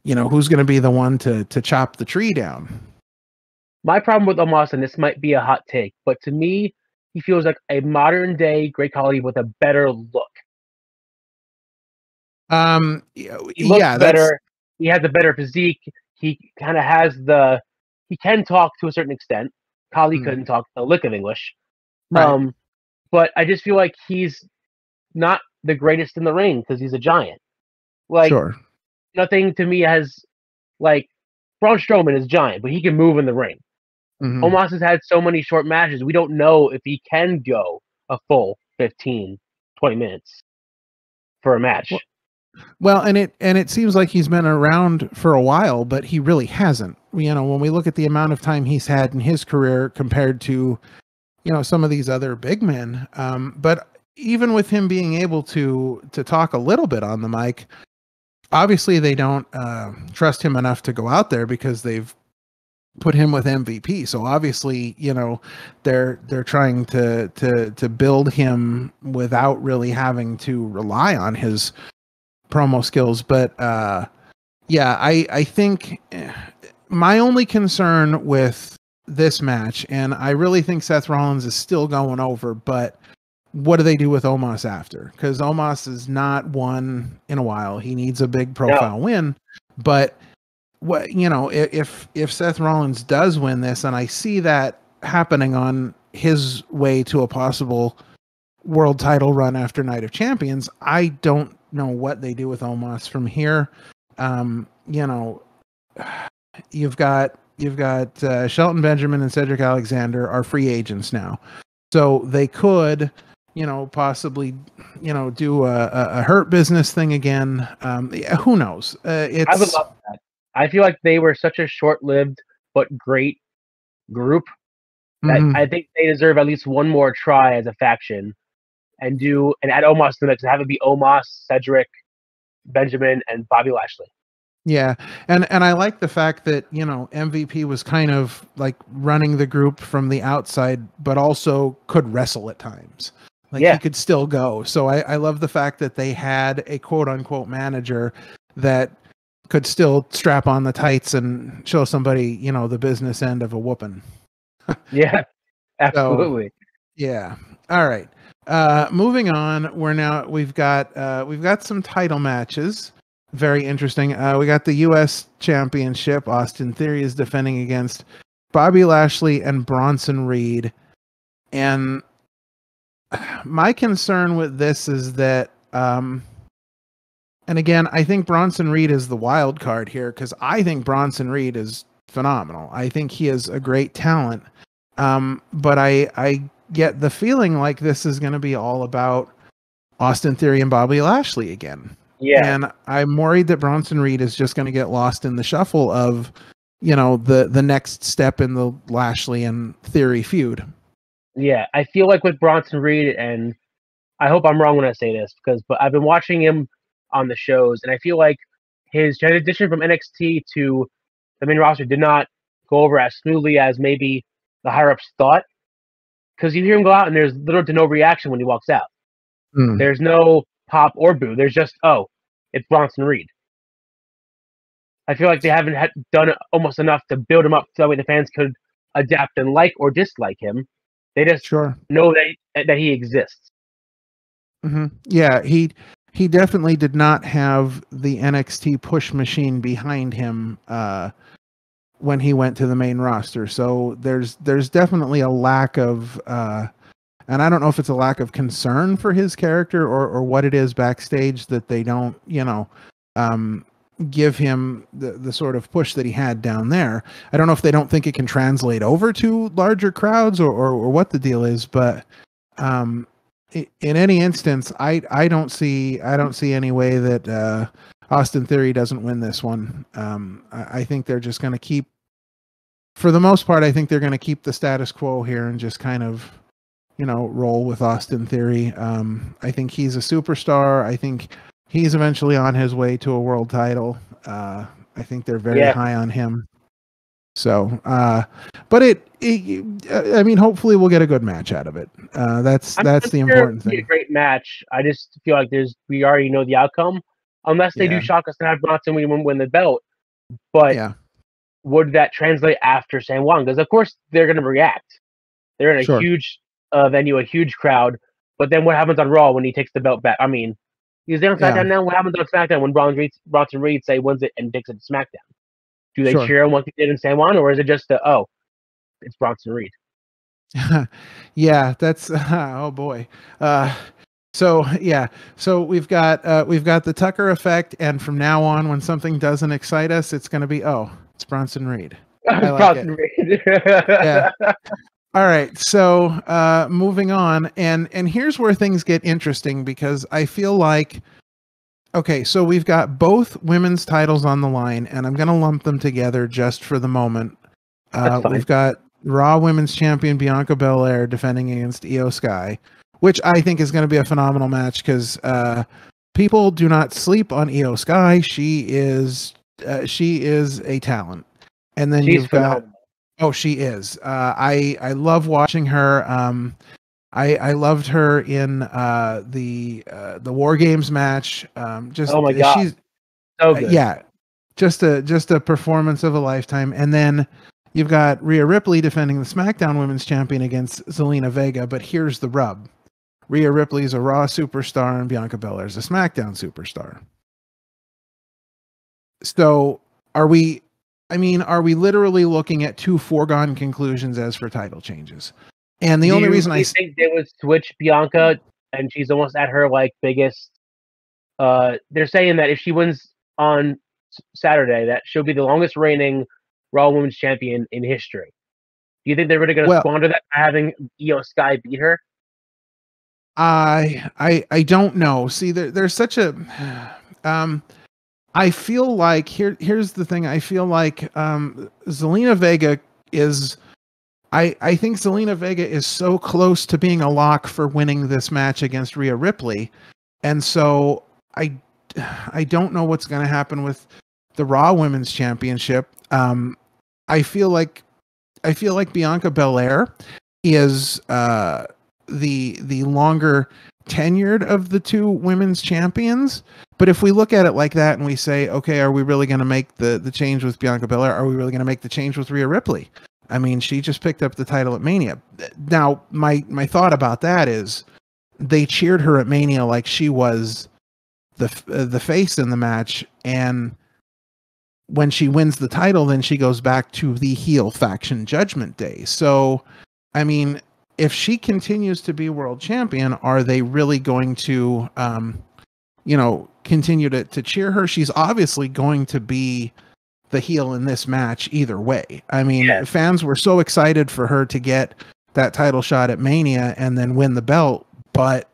the one to chop the tree down. My problem with Omos, and this might be a hot take, but to me, he feels like a modern day Great Khali with a better look. He looks better. He has a better physique. He kind of has he can talk to a certain extent. Khali couldn't talk a lick of English. Right. But I just feel like he's not the greatest in the ring because he's a giant. Sure. Nothing to me has, Braun Strowman is giant, but he can move in the ring. Mm-hmm. Omos has had so many short matches, we don't know if he can go a full 15, 20 minutes for a match. Well, and it seems like he's been around for a while, but he really hasn't. When we look at the amount of time he's had in his career compared to, some of these other big men. But even with him being able to talk a little bit on the mic, obviously they don't trust him enough to go out there because they've put him with MVP. So obviously, you know, they're trying to build him without really having to rely on his promo skills. But yeah, I think my only concern with this match, and I really think Seth Rollins is still going over, but what do they do with Omos after? Because Omos is not won in a while. He needs a big profile win. But what, you know, if Seth Rollins does win this, and I see that happening on his way to a possible world title run after Night of Champions, I don't know what they do with Omos from here. You know, you've got Shelton Benjamin and Cedric Alexander are free agents now, so they could, you know, possibly, you know, do a hurt business thing again. Who knows? I would love that. I feel like they were such a short-lived but great group that I think they deserve at least one more try as a faction, and add Omos to the mix and have it be Omos, Cedric, Benjamin, and Bobby Lashley. Yeah, and I like the fact that, you know, MVP was kind of like running the group from the outside, but also could wrestle at times. Like he could still go. So I love the fact that they had a quote unquote manager that could still strap on the tights and show somebody, you know, the business end of a whooping. Yeah, absolutely. So, yeah. All right. Moving on. We've got some title matches. Very interesting. We got the U.S. Championship. Austin Theory is defending against Bobby Lashley and Bronson Reed. And my concern with this is that, and again, I think Bronson Reed is the wild card here because I think Bronson Reed is phenomenal. I think he is a great talent. But I get the feeling like this is going to be all about Austin Theory and Bobby Lashley again. Yeah. And I'm worried that Bronson Reed is just going to get lost in the shuffle of, you know, the next step in the Lashley and Theory feud. Yeah, I feel like with Bronson Reed, and I hope I'm wrong when I say this, but I've been watching him on the shows, and I feel like his transition from NXT to the main roster did not go over as smoothly as maybe the higher-ups thought. Because you hear him go out, and there's little to no reaction when he walks out. There's no pop or boo. There's just, oh, it's Bronson Reed. I feel like they haven't done almost enough to build him up so that way the fans could adapt and like or dislike him. They just know that he exists. Yeah, he definitely did not have the NXT push machine behind him when he went to the main roster. So there's definitely a lack of and I don't know if it's a lack of concern for his character or what it is backstage that they don't, you know, give him the sort of push that he had down there. I don't know if they don't think it can translate over to larger crowds or what the deal is, but in any instance, I don't see any way that Austin Theory doesn't win this one. I think they're just going to keep, for the most part, I think they're going to keep the status quo here and just kind of, you know, roll with Austin Theory. I think he's a superstar. I think he's eventually on his way to a world title. I think they're very high on him. So, but I mean, hopefully we'll get a good match out of it. That's the important thing. It'll be a great match. I just feel like we already know the outcome, unless they do shock us and have Bronson win the belt. But would that translate after San Juan? Because of course they're going to react. They're in a huge venue, a huge crowd. But then what happens on Raw when he takes the belt back? I mean, he's there on SmackDown now. What happens on SmackDown when Bronson Reed wins it and takes it to SmackDown? Do they cheer him like they did in San Juan, or is it just it's Bronson Reed? Yeah, that's oh boy. So we've got the Tucker effect, and from now on, when something doesn't excite us, it's going to be it's Bronson Reed. I like Bronson Reed. Yeah. All right, so moving on, and here's where things get interesting because I feel like, okay, so we've got both women's titles on the line, and I'm going to lump them together just for the moment. We've got Raw Women's Champion Bianca Belair defending against Io Sky, which I think is going to be a phenomenal match because people do not sleep on Io Sky. She is a talent. And then She's phenomenal. she is. I love watching her. I loved her in the War Games match. Oh my God. She's So good. yeah, just a performance of a lifetime. And then you've got Rhea Ripley defending the SmackDown Women's Champion against Zelina Vega. But here's the rub: Rhea Ripley is a Raw superstar, and Bianca Belair is a SmackDown superstar. So are we literally looking at two foregone conclusions as for title changes? And the only reason I think they would switch Bianca, and she's almost at her like biggest. They're saying that if she wins on Saturday, that she'll be the longest reigning Raw Women's Champion in history. Do you think they're really going to squander that by having Io Sky beat her? I don't know. See, there's such a. I feel like here's the thing. I feel like Zelina Vega is. I think Zelina Vega is so close to being a lock for winning this match against Rhea Ripley, and so I don't know what's going to happen with the Raw Women's Championship. I feel like Bianca Belair is the longer tenured of the two women's champions. But if we look at it like that and we say, okay, are we really going to make the change with Bianca Belair? Are we really going to make the change with Rhea Ripley? I mean, she just picked up the title at Mania. Now, my thought about that is they cheered her at Mania like she was the face in the match, and when she wins the title, then she goes back to the heel faction Judgment Day. So, I mean, if she continues to be world champion, are they really going to, continue to cheer her? She's obviously going to be the heel in this match either way. I mean, fans were so excited for her to get that title shot at Mania and then win the belt, but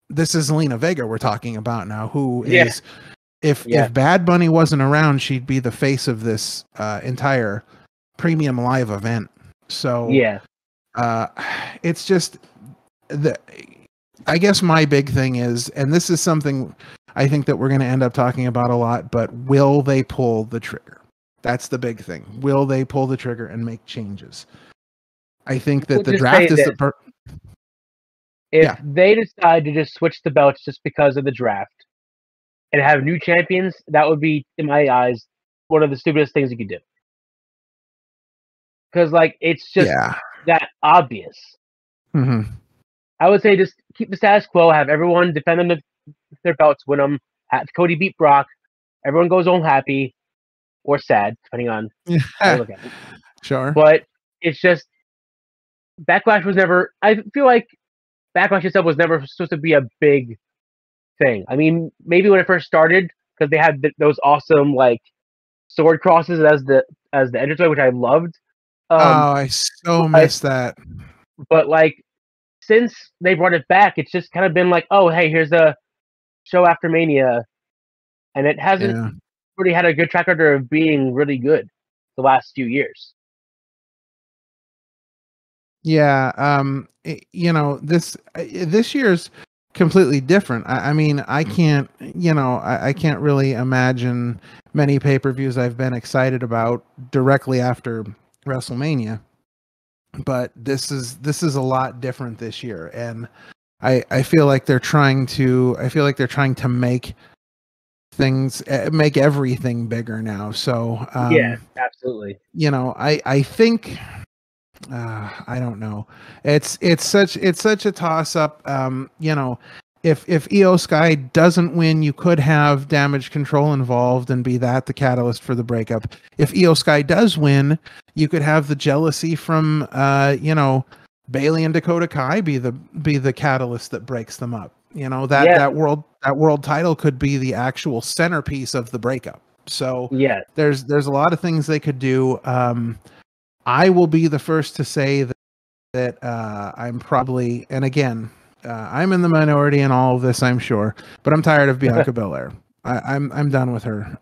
this is Zelina Vega we're talking about now, who is, if Bad Bunny wasn't around, she'd be the face of this entire premium live event. So it's just I guess my big thing is, and this is something I think that we're going to end up talking about a lot, but will they pull the trigger? That's the big thing. Will they pull the trigger and make changes? I think that the draft is the if they decide to just switch the belts just because of the draft and have new champions, that would be, in my eyes, one of the stupidest things you could do. Because, like, it's just that obvious. Mm-hmm. I would say just keep the status quo, have everyone defend their belts, win them, have Cody beat Brock, everyone goes home happy or sad, depending on how you look at it. Sure. But it's just, Backlash was never, I feel like Backlash itself was never supposed to be a big thing. I mean, maybe when it first started, because they had those awesome, like, sword crosses as the entranceway, which I loved. I so miss that. But, like, since they brought it back, it's just kind of been like, oh, hey, here's a show after Mania. And it hasn't really had a good track record of being really good the last few years. Yeah, this year's completely different. I mean, I can't really imagine many pay-per-views I've been excited about directly after WrestleMania. But this is a lot different this year, and I feel like they're trying to make everything bigger now. So absolutely. I think I don't know. It's such a toss up. If Io Sky doesn't win, you could have Damage Control involved and be that the catalyst for the breakup. If Io Sky does win, you could have the jealousy from Bayley and Dakota Kai be the catalyst that breaks them up. That world title could be the actual centerpiece of the breakup. So there's a lot of things they could do. I will be the first to say that I'm probably, and again, I'm in the minority in all of this, I'm sure, but I'm tired of Bianca Belair. I'm done with her.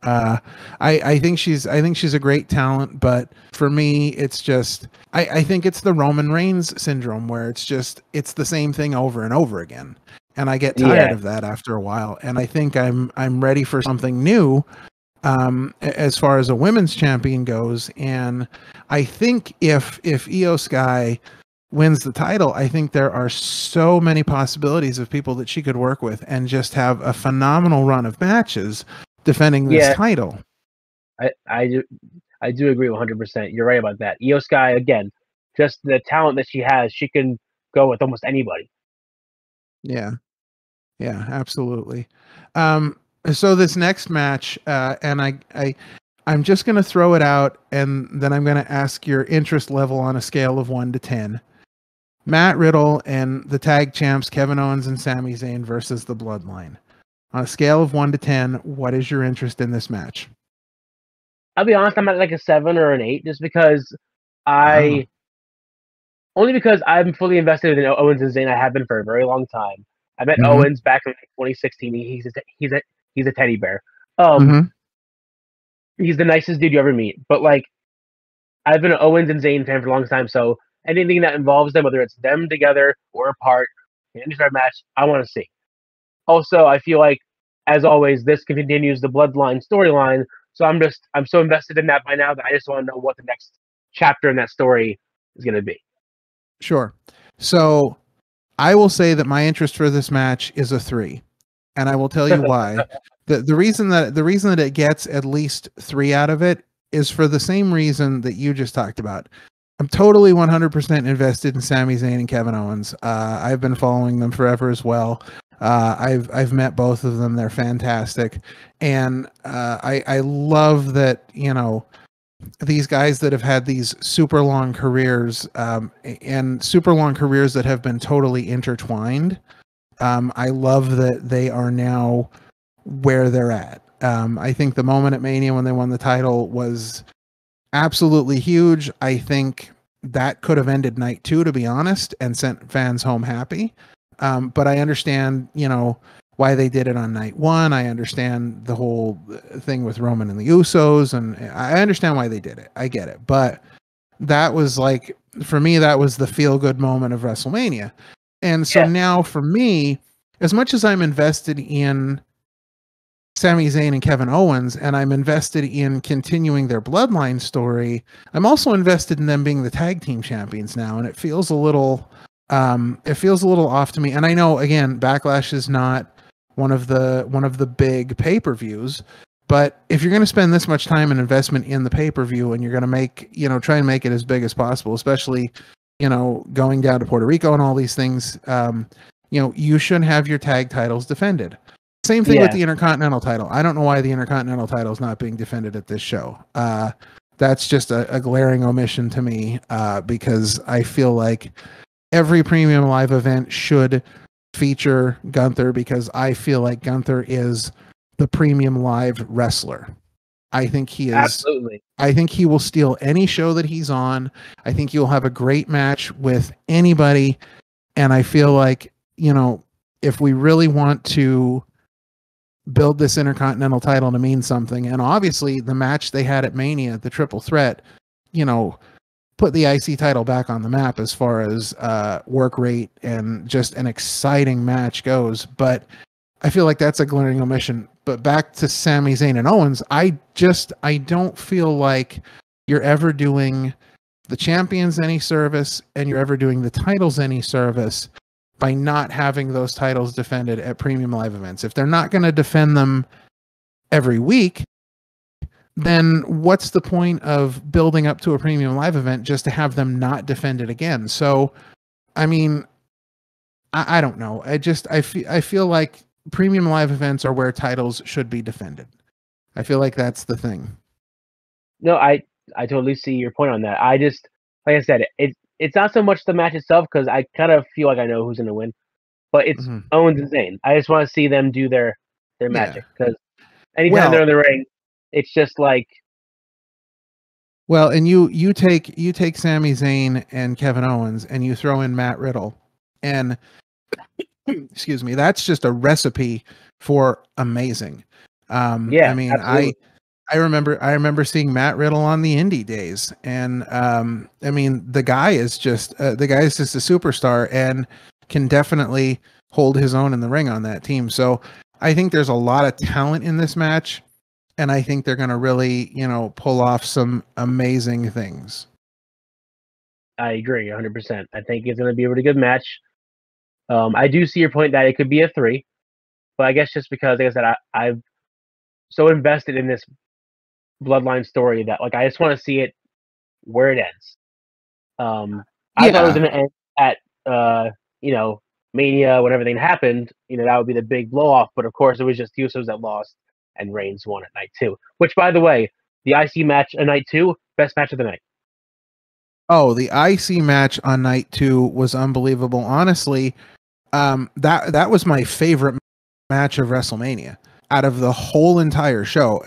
I think she's a great talent, but for me, it's just I think it's the Roman Reigns syndrome where it's the same thing over and over again. and I get tired of that after a while. And I think I'm ready for something new as far as a women's champion goes. And I think if Io Sky wins the title, I think there are so many possibilities of people that she could work with and just have a phenomenal run of matches defending this title. I do agree 100%. You're right about that. Io Sky, again, just the talent that she has, she can go with almost anybody. Yeah, absolutely. So this next match, and I'm just going to throw it out, and then I'm going to ask your interest level on a scale of 1 to 10. Matt Riddle and the tag champs Kevin Owens and Sami Zayn versus the Bloodline. On a scale of 1 to 10, what is your interest in this match? I'll be honest, I'm at like a 7 or an 8, just because only because I'm fully invested in Owens and Zayn. I have been for a very long time. I met Owens back in 2016. He's a teddy bear. He's the nicest dude you ever meet. But like, I've been an Owens and Zayn fan for a long time, so anything that involves them, whether it's them together or apart, in any sort of match, I want to see. Also, I feel like, as always, this continues the Bloodline storyline. So I'm so invested in that by now that I just want to know what the next chapter in that story is going to be. Sure. So I will say that my interest for this match is a 3, and I will tell you why. The reason that it gets at least 3 out of it is for the same reason that you just talked about. I'm totally 100% invested in Sami Zayn and Kevin Owens. I've been following them forever as well. I've met both of them. They're fantastic. And I love that, you know, these guys that have had these super long careers and super long careers that have been totally intertwined. I love that they are now where they're at. I think the moment at Mania when they won the title was absolutely huge. I think that could have ended night 2, to be honest, and sent fans home happy. But I understand, you know, why they did it on night 1. I understand the whole thing with Roman and the Usos, and I understand why they did it. I get it. But that was like, for me, that was the feel-good moment of WrestleMania. And so now for me, as much as I'm invested in Sami Zayn and Kevin Owens, and I'm invested in continuing their Bloodline story, I'm also invested in them being the tag team champions now, and it feels a little off to me. And I know, again, Backlash is not one of the big pay-per-views, but if you're going to spend this much time and investment in the pay-per-view, and you're going to make, you know, try and make it as big as possible, especially, you know, going down to Puerto Rico and all these things, you know, you should have your tag titles defended. Same thing with the Intercontinental title. I don't know why the Intercontinental title is not being defended at this show. That's just a glaring omission to me, because I feel like every premium live event should feature Gunther, because I feel like Gunther is the premium live wrestler. I think he is. Absolutely. I think he will steal any show that he's on. I think you'll have a great match with anybody. And I feel like, you know, if we really want to build this Intercontinental title to mean something, and obviously the match they had at Mania, the triple threat, you know, put the IC title back on the map as far as work rate and just an exciting match goes. But I feel like that's a glaring omission. But back to Sami Zayn and Owens, I don't feel like you're ever doing the champions any service, and you're ever doing the titles any service by not having those titles defended at premium live events. If they're not going to defend them every week, then what's the point of building up to a premium live event just to have them not defended again? So, I mean, I don't know. I feel like premium live events are where titles should be defended. I feel like that's the thing. No, I totally see your point on that. I just, like I said, it's not so much the match itself, because I kind of feel like I know who's going to win, but it's Owens and Zayn. I just want to see them do their magic, because anytime they're in the ring, it's just like. Well, and you take Sami Zayn and Kevin Owens, and you throw in Matt Riddle, and excuse me, that's just a recipe for amazing. I mean, absolutely. I remember seeing Matt Riddle on the indie days, and I mean, the guy is just a superstar, and can definitely hold his own in the ring on that team. So I think there's a lot of talent in this match, and I think they're going to really, pull off some amazing things. I agree 100%. I think it's going to be a really good match. I do see your point that it could be a 3, but I guess just because, like I said, I've so invested in this bloodline story that like I just want to see it where it ends. I thought it was going to end at Mania when everything happened. That would be the big blow off. But of course, it was just Usos that lost and Reigns won at night 2. Which, by the way, the IC match at night 2, best match of the night. Oh, the IC match on night 2 was unbelievable. Honestly, that was my favorite match of WrestleMania out of the whole entire show.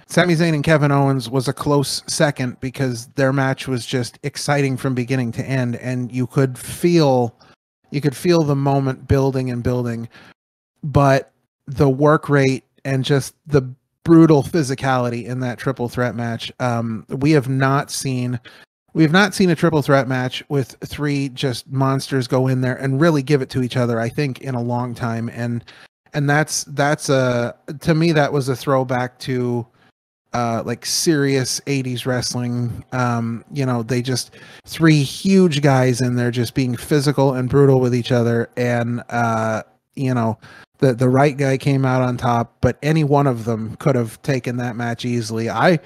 Sami Zayn and Kevin Owens was a close second because their match was just exciting from beginning to end, and you could feel the moment building and building. But the work rate and just the brutal physicality in that triple threat match, we have not seen a triple threat match with 3 just monsters go in there and really give it to each other, I think, in a long time. And that's to me, that was a throwback to like serious 80s wrestling. They just 3 huge guys in there just being physical and brutal with each other. And, the right guy came out on top, but any one of them could have taken that match easily. I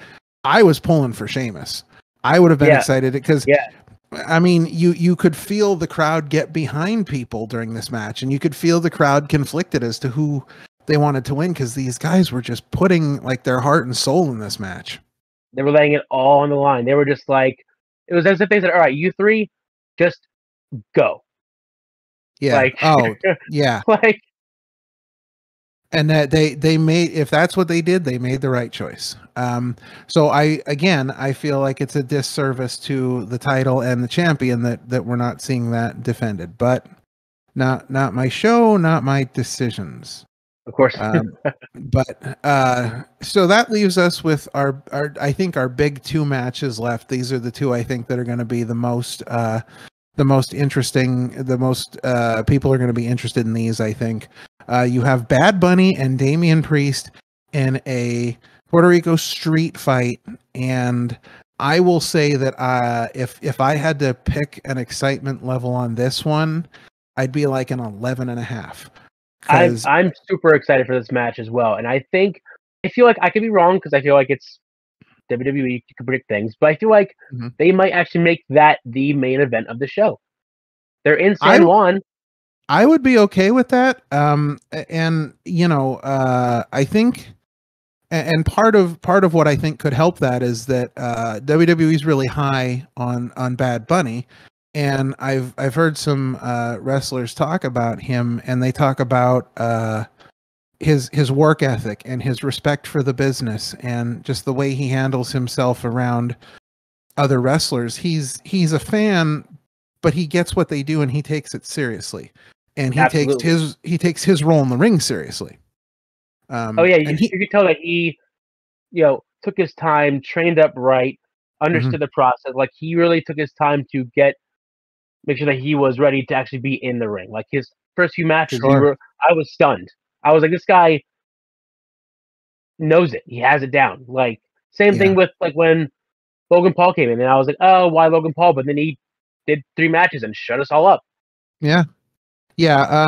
was pulling for Sheamus. I would have been excited because, I mean, you could feel the crowd get behind people during this match, and you could feel the crowd conflicted as to who they wanted to win because these guys were just putting like their heart and soul in this match. They were laying it all on the line. They were just like, it was as if they said, "All right, you 3, just go." Yeah. Like, yeah. Like, and that they made, if that's what they did, they made the right choice. So I feel like it's a disservice to the title and the champion that we're not seeing that defended, but not my show, not my decisions. Of course. But so that leaves us with our I think our big 2 matches left. These are the 2 I think that are going to be the most interesting, the most people are going to be interested in these, I think. You have Bad Bunny and Damian Priest in a Puerto Rico street fight, and I will say that if I had to pick an excitement level on this one, I'd be like an 11.5. I'm super excited for this match as well, and I feel like I could be wrong because I feel like it's WWE, you can predict things, but I feel like they might actually make that the main event of the show. They're in San Juan. I would be okay with that. I think, and part of what I think could help that is that WWE is really high on Bad Bunny, and I've heard some wrestlers talk about him, and they talk about his work ethic and his respect for the business and just the way he handles himself around other wrestlers. He's a fan, but he gets what they do and he takes it seriously. And he takes his role in the ring seriously. You could tell that he, took his time, trained up right, understood the process. Like he really took his time to make sure that he was ready to actually be in the ring. Like his first few matches, I was stunned. I was like, this guy knows it. He has it down. Like same thing with like when Logan Paul came in, and I was like, oh, why Logan Paul? But then he did 3 matches and shut us all up. Yeah. Yeah,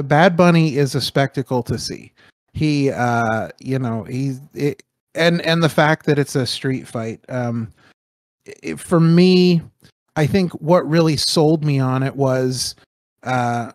Bad Bunny is a spectacle to see. He, and the fact that it's a street fight, for me, I think what really sold me on it was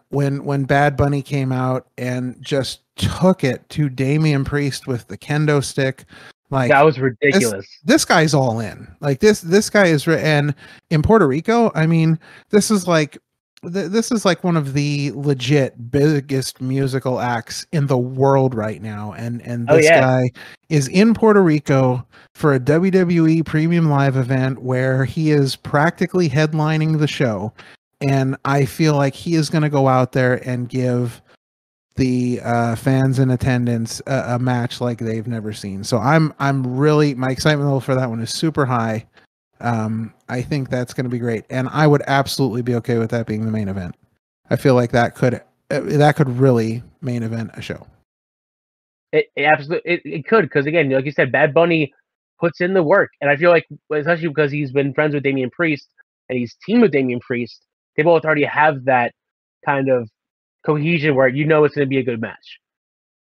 when Bad Bunny came out and just took it to Damian Priest with the kendo stick. Like that was ridiculous. This guy's all in. Like this guy is, and in Puerto Rico, I mean, this is like one of the legit biggest musical acts in the world right now, and this guy is in Puerto Rico for a WWE Premium Live event where he is practically headlining the show, and I feel like he is going to go out there and give the fans in attendance a match like they've never seen. So I'm really, my excitement level for that one is super high. I think that's going to be great, and I would absolutely be okay with that being the main event. I feel like that could really main event a show. It absolutely it could, because again, like you said, Bad Bunny puts in the work, and I feel like, especially because he's been friends with Damian Priest and he's teamed with Damian Priest, they both already have that kind of cohesion where you know it's going to be a good match.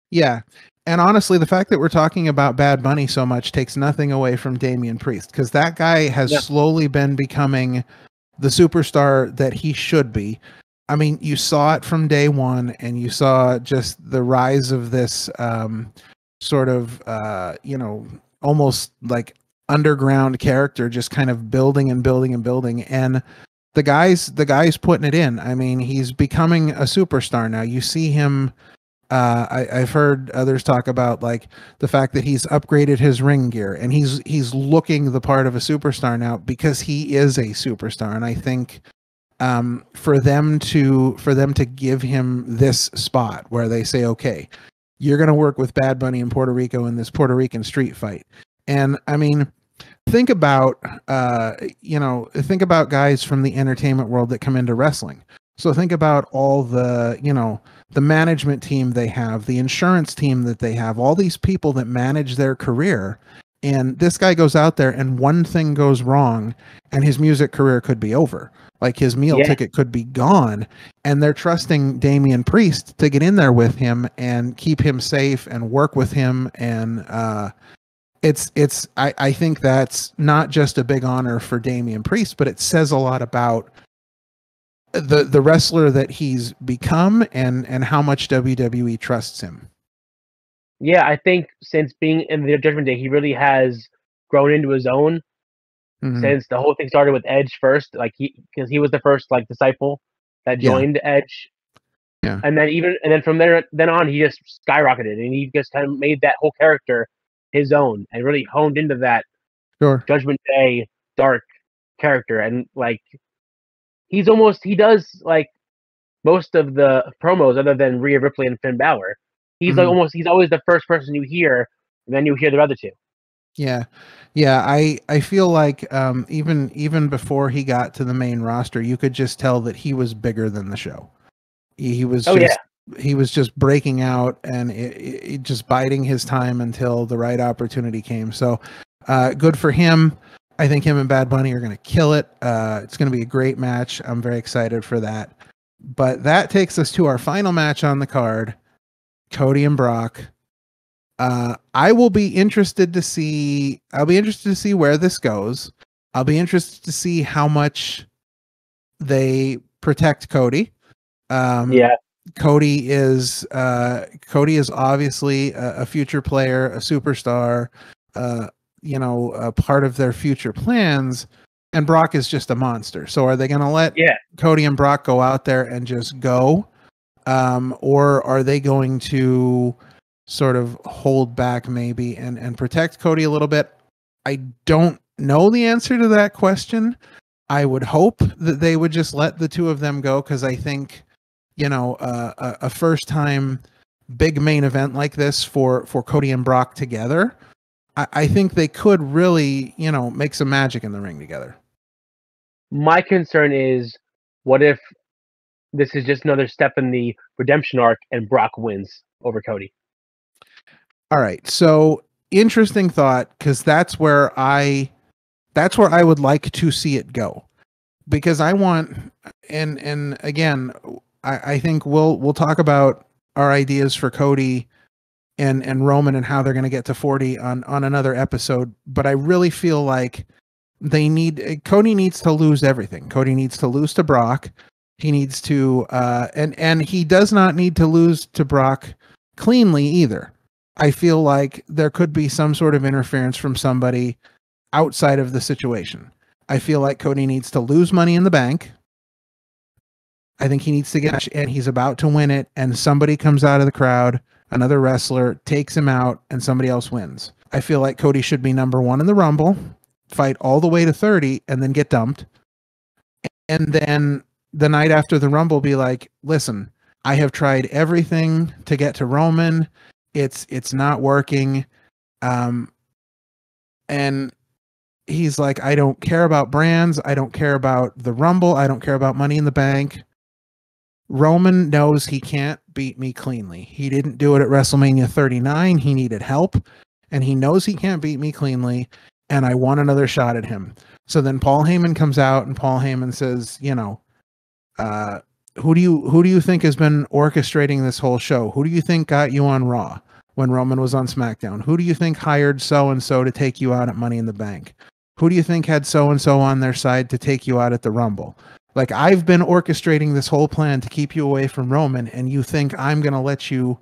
Yeah. And honestly, the fact that we're talking about Bad Bunny so much takes nothing away from Damian Priest, because that guy has slowly been becoming the superstar that he should be. I mean, you saw it from day one, and you saw just the rise of this sort of, almost like underground character, just kind of building and building and building. And the guy's putting it in. I mean, he's becoming a superstar now. You see him. I've heard others talk about like the fact that he's upgraded his ring gear, and he's looking the part of a superstar now because he is a superstar. And I think for them to give him this spot where they say, okay, you're going to work with Bad Bunny in Puerto Rico in this Puerto Rican street fight. And I mean, think about guys from the entertainment world that come into wrestling. So think about all the, the management team they have, the insurance team that they have, all these people that manage their career. And this guy goes out there and one thing goes wrong and his music career could be over. Like his meal ticket could be gone. And they're trusting Damian Priest to get in there with him and keep him safe and work with him. And I think that's not just a big honor for Damian Priest, but it says a lot about the wrestler that he's become and how much WWE trusts him. Yeah, I think since being in the Judgment Day, he really has grown into his own. Mm-hmm. Since the whole thing started with Edge first, like because he was the first like disciple that joined Edge. Yeah. And then from then on, he just skyrocketed, and he just kind of made that whole character his own and really honed into that Judgment Day dark character. And like he does like most of the promos other than Rhea Ripley and Finn Balor. He's he's always the first person you hear, and then you hear the other two. Yeah. I feel like even before he got to the main roster, you could just tell that he was bigger than the show. He was he was just breaking out and it just biding his time until the right opportunity came. So good for him. I think him and Bad Bunny are going to kill it. It's going to be a great match. I'm very excited for that. But that takes us to our final match on the card, Cody and Brock. I will be interested to see. I'll be interested to see where this goes. I'll be interested to see how much they protect Cody. Cody is obviously a future player, a superstar. A part of their future plans. And Brock is just a monster. So are they going to let Cody and Brock go out there and just go, or are they going to sort of hold back maybe and protect Cody a little bit? I don't know the answer to that question. I would hope that they would just let the two of them go, because I think, a first time big main event like this for Cody and Brock together, I think they could really, make some magic in the ring together. My concern is, what if this is just another step in the redemption arc and Brock wins over Cody? All right. So interesting thought, because that's where I would like to see it go, because I want, and again, I think we'll talk about our ideas for Cody and Roman and how they're going to get to 40 on another episode. But I really feel like Cody needs to lose everything. Cody needs to lose to Brock. He needs to, and he does not need to lose to Brock cleanly either. I feel like there could be some sort of interference from somebody outside of the situation. I feel like Cody needs to lose Money in the Bank. I think he needs to and he's about to win it, and somebody comes out of the crowd, another wrestler takes him out, and somebody else wins. I feel like Cody should be number 1 in the Rumble, fight all the way to 30, and then get dumped. And then the night after the Rumble be like, listen, I have tried everything to get to Roman. It's not working. And he's like, I don't care about brands. I don't care about the Rumble. I don't care about Money in the Bank. Roman knows he can't beat me cleanly. He didn't do it at WrestleMania 39. He needed help, and he knows he can't beat me cleanly, and I want another shot at him. So then Paul Heyman comes out, and Paul Heyman says, who do you think has been orchestrating this whole show? Who do you think got you on Raw when Roman was on SmackDown? Who do you think hired so-and-so to take you out at Money in the Bank? Who do you think had so-and-so on their side to take you out at the Rumble? Like, I've been orchestrating this whole plan to keep you away from Roman, and you think I'm going to let you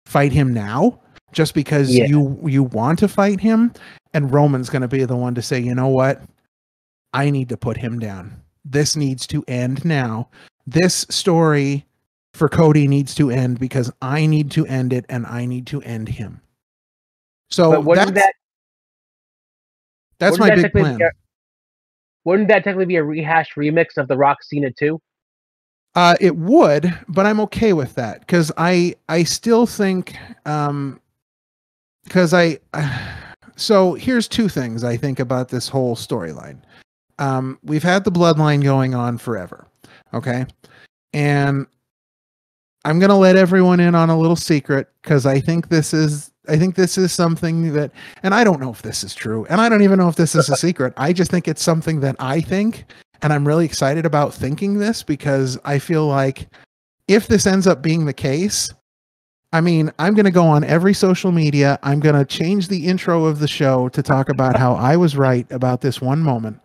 fight him now just because you want to fight him? And Roman's going to be the one to say, you know what? I need to put him down. This needs to end now. This story for Cody needs to end because I need to end it, and I need to end him. So that's my big plan. Wouldn't that technically be a rehashed remix of the Rock Cena 2? It would, but I'm okay with that because I still think so here's two things I think about this whole storyline. We've had the bloodline going on forever, okay, and I'm gonna let everyone in on a little secret because I think this is something that, and I don't know if this is true, and I don't even know if this is a secret. I just think it's something that I think, and I'm really excited about thinking this because I feel like if this ends up being the case, I mean, I'm going to go on every social media. I'm going to change the intro of the show to talk about how I was right about this one moment.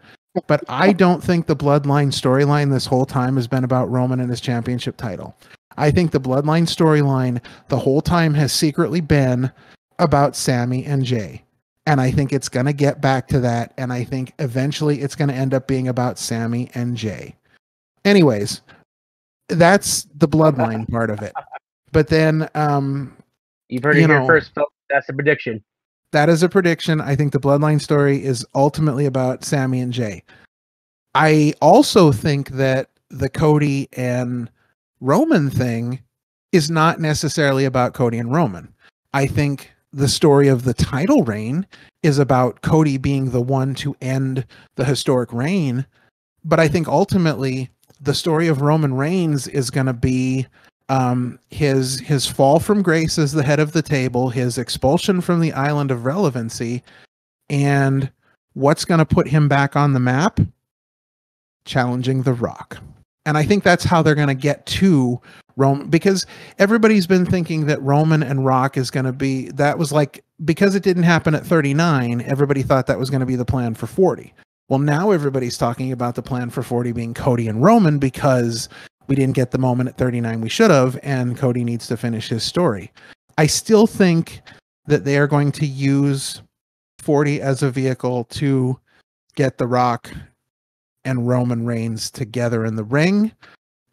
But I don't think the bloodline storyline this whole time has been about Roman and his championship title. I think the bloodline storyline the whole time has secretly been about Sami and Jay. And I think it's going to get back to that. And I think eventually it's going to end up being about Sami and Jay. Anyways, that's the bloodline part of it. But then, you've heard it here first, folks. That's a prediction. That is a prediction. I think the bloodline story is ultimately about Sami and Jay. I also think that the Cody and Roman thing is not necessarily about Cody and Roman. I think the story of the title reign is about Cody being the one to end the historic reign. But I think ultimately the story of Roman Reigns is going to be his fall from grace as the head of the table, his expulsion from the island of relevancy, and what's going to put him back on the map? Challenging The Rock. And I think that's how they're going to get to Roman, because everybody's been thinking that Roman and Rock is going to be, that was like, because it didn't happen at 39, everybody thought that was going to be the plan for 40. Well, now everybody's talking about the plan for 40 being Cody and Roman because we didn't get the moment at 39 we should have, and Cody needs to finish his story. I still think that they are going to use 40 as a vehicle to get The Rock and Roman Reigns together in the ring.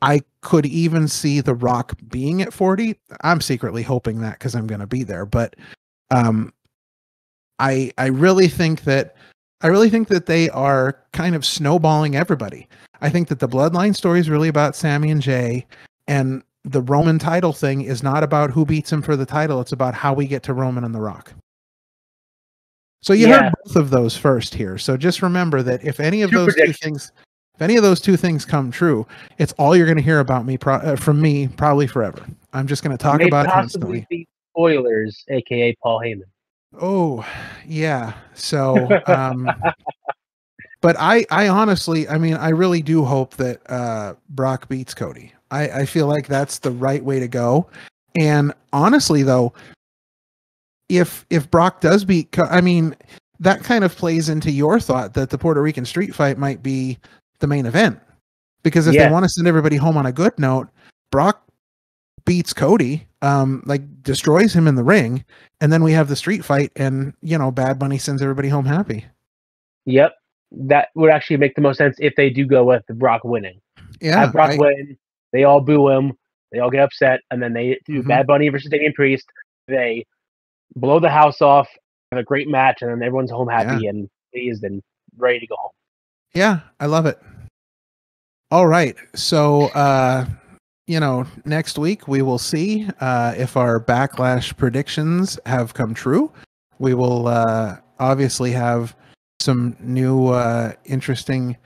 I could even see The Rock being at 40. I'm secretly hoping that because I'm going to be there. But I really think that they are kind of snowballing everybody. I think that the bloodline story is really about Sami and Jay, and the Roman title thing is not about who beats him for the title. It's about how we get to Roman and The Rock. So you heard both of those first here. So just remember that if any of those two things come true, it's all you're going to hear about me from me probably forever. I'm just going to talk about it constantly. Be spoilers, aka Paul Heyman. Oh, yeah. So, but I honestly, I mean, I really do hope that Brock beats Cody. I feel like that's the right way to go. And honestly, though, if Brock does beat, I mean, that kind of plays into your thought that the Puerto Rican street fight might be the main event. Because if they want to send everybody home on a good note, Brock beats Cody, like destroys him in the ring, and then we have the street fight, and Bad Bunny sends everybody home happy. Yep, that would actually make the most sense if they do go with Brock winning. Yeah, have Brock win, they all boo him, they all get upset, and then they do Bad Bunny versus Damian Priest. They blow the house off, have a great match, and then everyone's home happy and pleased and ready to go home. Yeah, I love it. All right, so next week we will see if our Backlash predictions have come true. We will obviously have some new interesting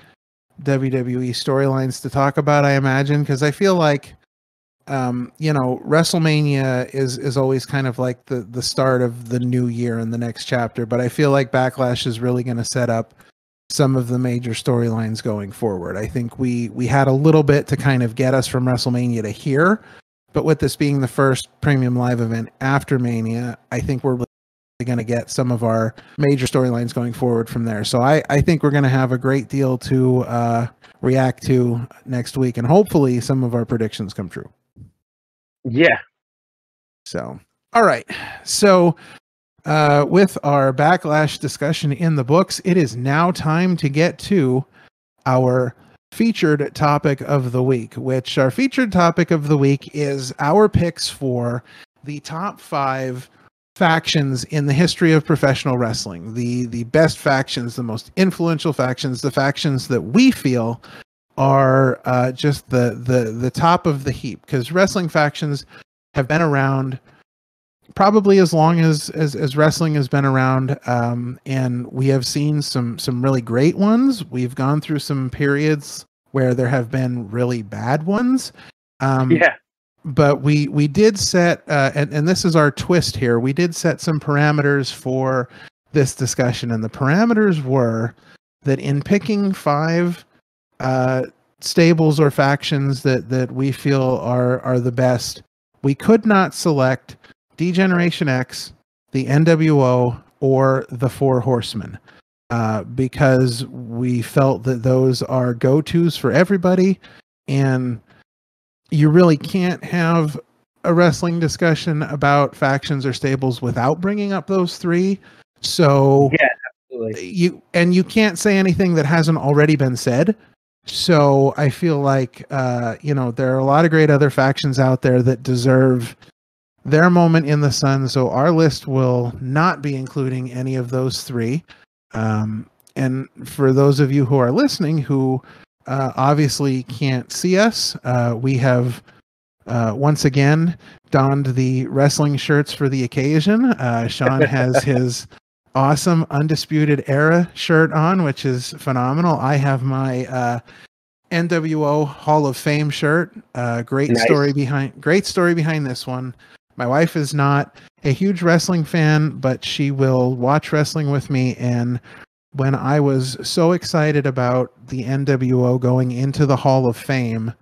WWE storylines to talk about, I imagine, because I feel like WrestleMania is always kind of like the start of the new year and the next chapter, but I feel like Backlash is really going to set up some of the major storylines going forward. I think we had a little bit to kind of get us from WrestleMania to here, but with this being the first premium live event after Mania, I think we're going to get some of our major storylines going forward from there. So I think we're going to have a great deal to react to next week, and hopefully some of our predictions come true. Yeah. So, all right. So, with our Backlash discussion in the books, it is now time to get to our featured topic of the week, which our featured topic of the week is our picks for the top 5 factions in the history of professional wrestling. The best factions, the most influential factions, the factions that we feel are just the top of the heap, because wrestling factions have been around probably as long as wrestling has been around, and we have seen some really great ones. We've gone through some periods where there have been really bad ones. But we did set, and this is our twist here, we did set some parameters for this discussion, and the parameters were that in picking 5 stables or factions that we feel are the best, we could not select D-Generation X, the NWO, or the Four Horsemen, because we felt that those are go-tos for everybody, and you really can't have a wrestling discussion about factions or stables without bringing up those 3. So yeah, absolutely. You can't say anything that hasn't already been said. So I feel like there are a lot of great other factions out there that deserve their moment in the sun. So our list will not be including any of those 3. And for those of you who are listening who obviously can't see us, we have once again donned the wrestling shirts for the occasion. Sean has his awesome Undisputed Era shirt on, which is phenomenal. I have my NWO Hall of Fame shirt. Great Nice. story behind this one. My wife is not a huge wrestling fan, but she will watch wrestling with me, and when I was so excited about the NWO going into the Hall of Fame,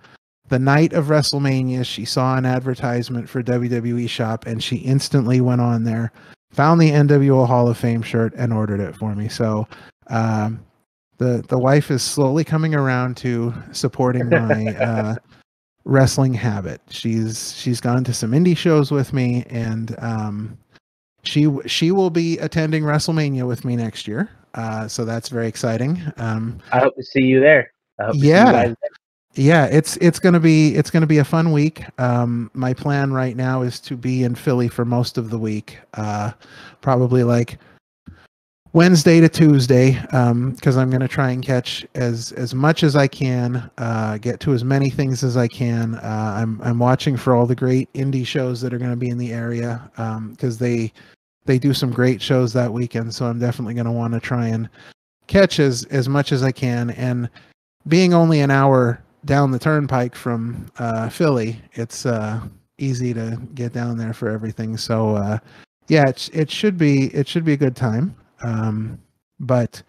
the night of WrestleMania, she saw an advertisement for WWE Shop, and she instantly went on there, found the NWO Hall of Fame shirt, and ordered it for me. So the wife is slowly coming around to supporting my wrestling habit. She's gone to some indie shows with me, and she will be attending WrestleMania with me next year. So that's very exciting. I hope to see you there. Yeah, it's gonna be a fun week. My plan right now is to be in Philly for most of the week, probably like Wednesday to Tuesday, because I'm gonna try and catch as much as I can, get to as many things as I can. I'm watching for all the great indie shows that are going to be in the area, because they do some great shows that weekend, so I'm definitely going to want to try and catch as much as I can. And being only an hour down the turnpike from Philly, it's easy to get down there for everything. So yeah, it should be a good time. But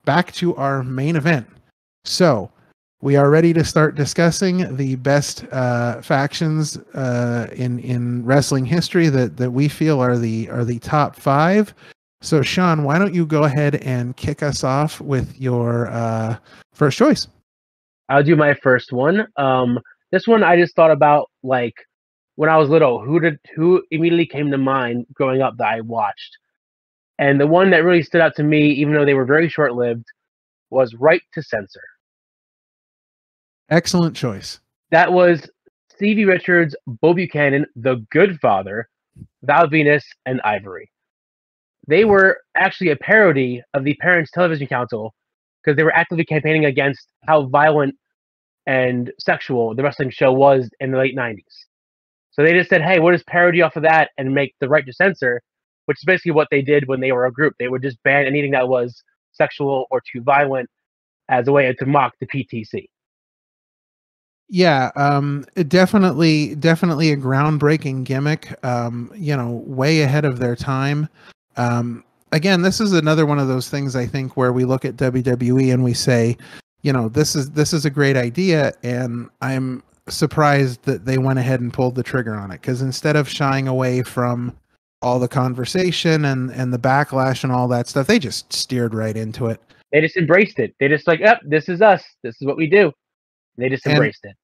back to our main event. So we are ready to start discussing the best factions in wrestling history that we feel are the top 5. So Sean, why don't you go ahead and kick us off with your first choice? I'll do my first one. This one I just thought about, like, when I was little, who immediately came to mind growing up that I watched. And the one that really stood out to me, even though they were very short-lived, was Right to Censor. Excellent choice. That was Stevie Richards, Bo Buchanan, The Good Father, Val Venus, and Ivory. They were actually a parody of the Parents Television Council, because they were actively campaigning against how violent and sexual the wrestling show was in the late 90s. So they just said, hey, we'll just parody off of that and make the Right to Censor, which is basically what they did when they were a group. They would just ban anything that was sexual or too violent as a way to mock the PTC. Yeah, it definitely a groundbreaking gimmick. Way ahead of their time. Again, this is another one of those things I think where we look at WWE and we say, this is a great idea, and I'm surprised that they went ahead and pulled the trigger on it, because instead of shying away from all the conversation and the backlash and all that stuff, they just steered right into it. They just embraced it. They just like, yep, this is us. This is what we do. They just embraced it.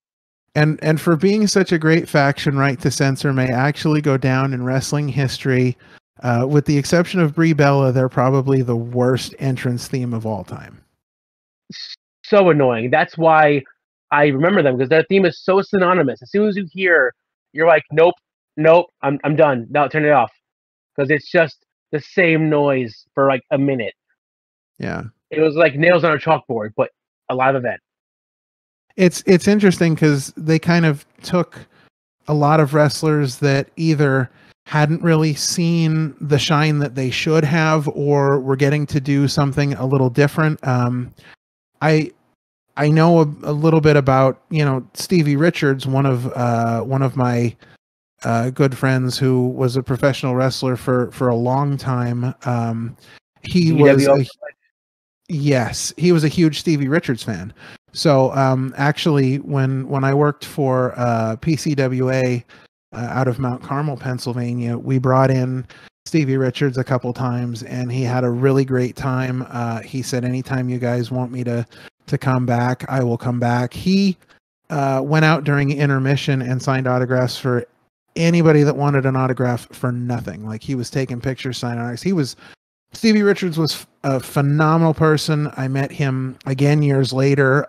And for being such a great faction, Right to Censor may actually go down in wrestling history. With the exception of Brie Bella, they're probably the worst entrance theme of all time. So annoying. That's why I remember them, because their theme is so synonymous. As soon as you hear, you're like, nope, I'm done. Now turn it off, because it's just the same noise for like a minute. Yeah, it was like nails on a chalkboard, but a live event. It's interesting because they kind of took a lot of wrestlers that either hadn't really seen the shine that they should have, or were getting to do something a little different. I know a little bit about Stevie Richards, one of my good friends who was a professional wrestler for a long time. He was he was a huge Stevie Richards fan. So actually, when I worked for PCWA out of Mount Carmel, Pennsylvania, we brought in Stevie Richards a couple times, and he had a really great time. He said, anytime you guys want me to come back, I will come back. He went out during intermission and signed autographs for anybody that wanted an autograph for nothing. Like, he was taking pictures, signing autographs. Stevie Richards was a phenomenal person. I met him again years later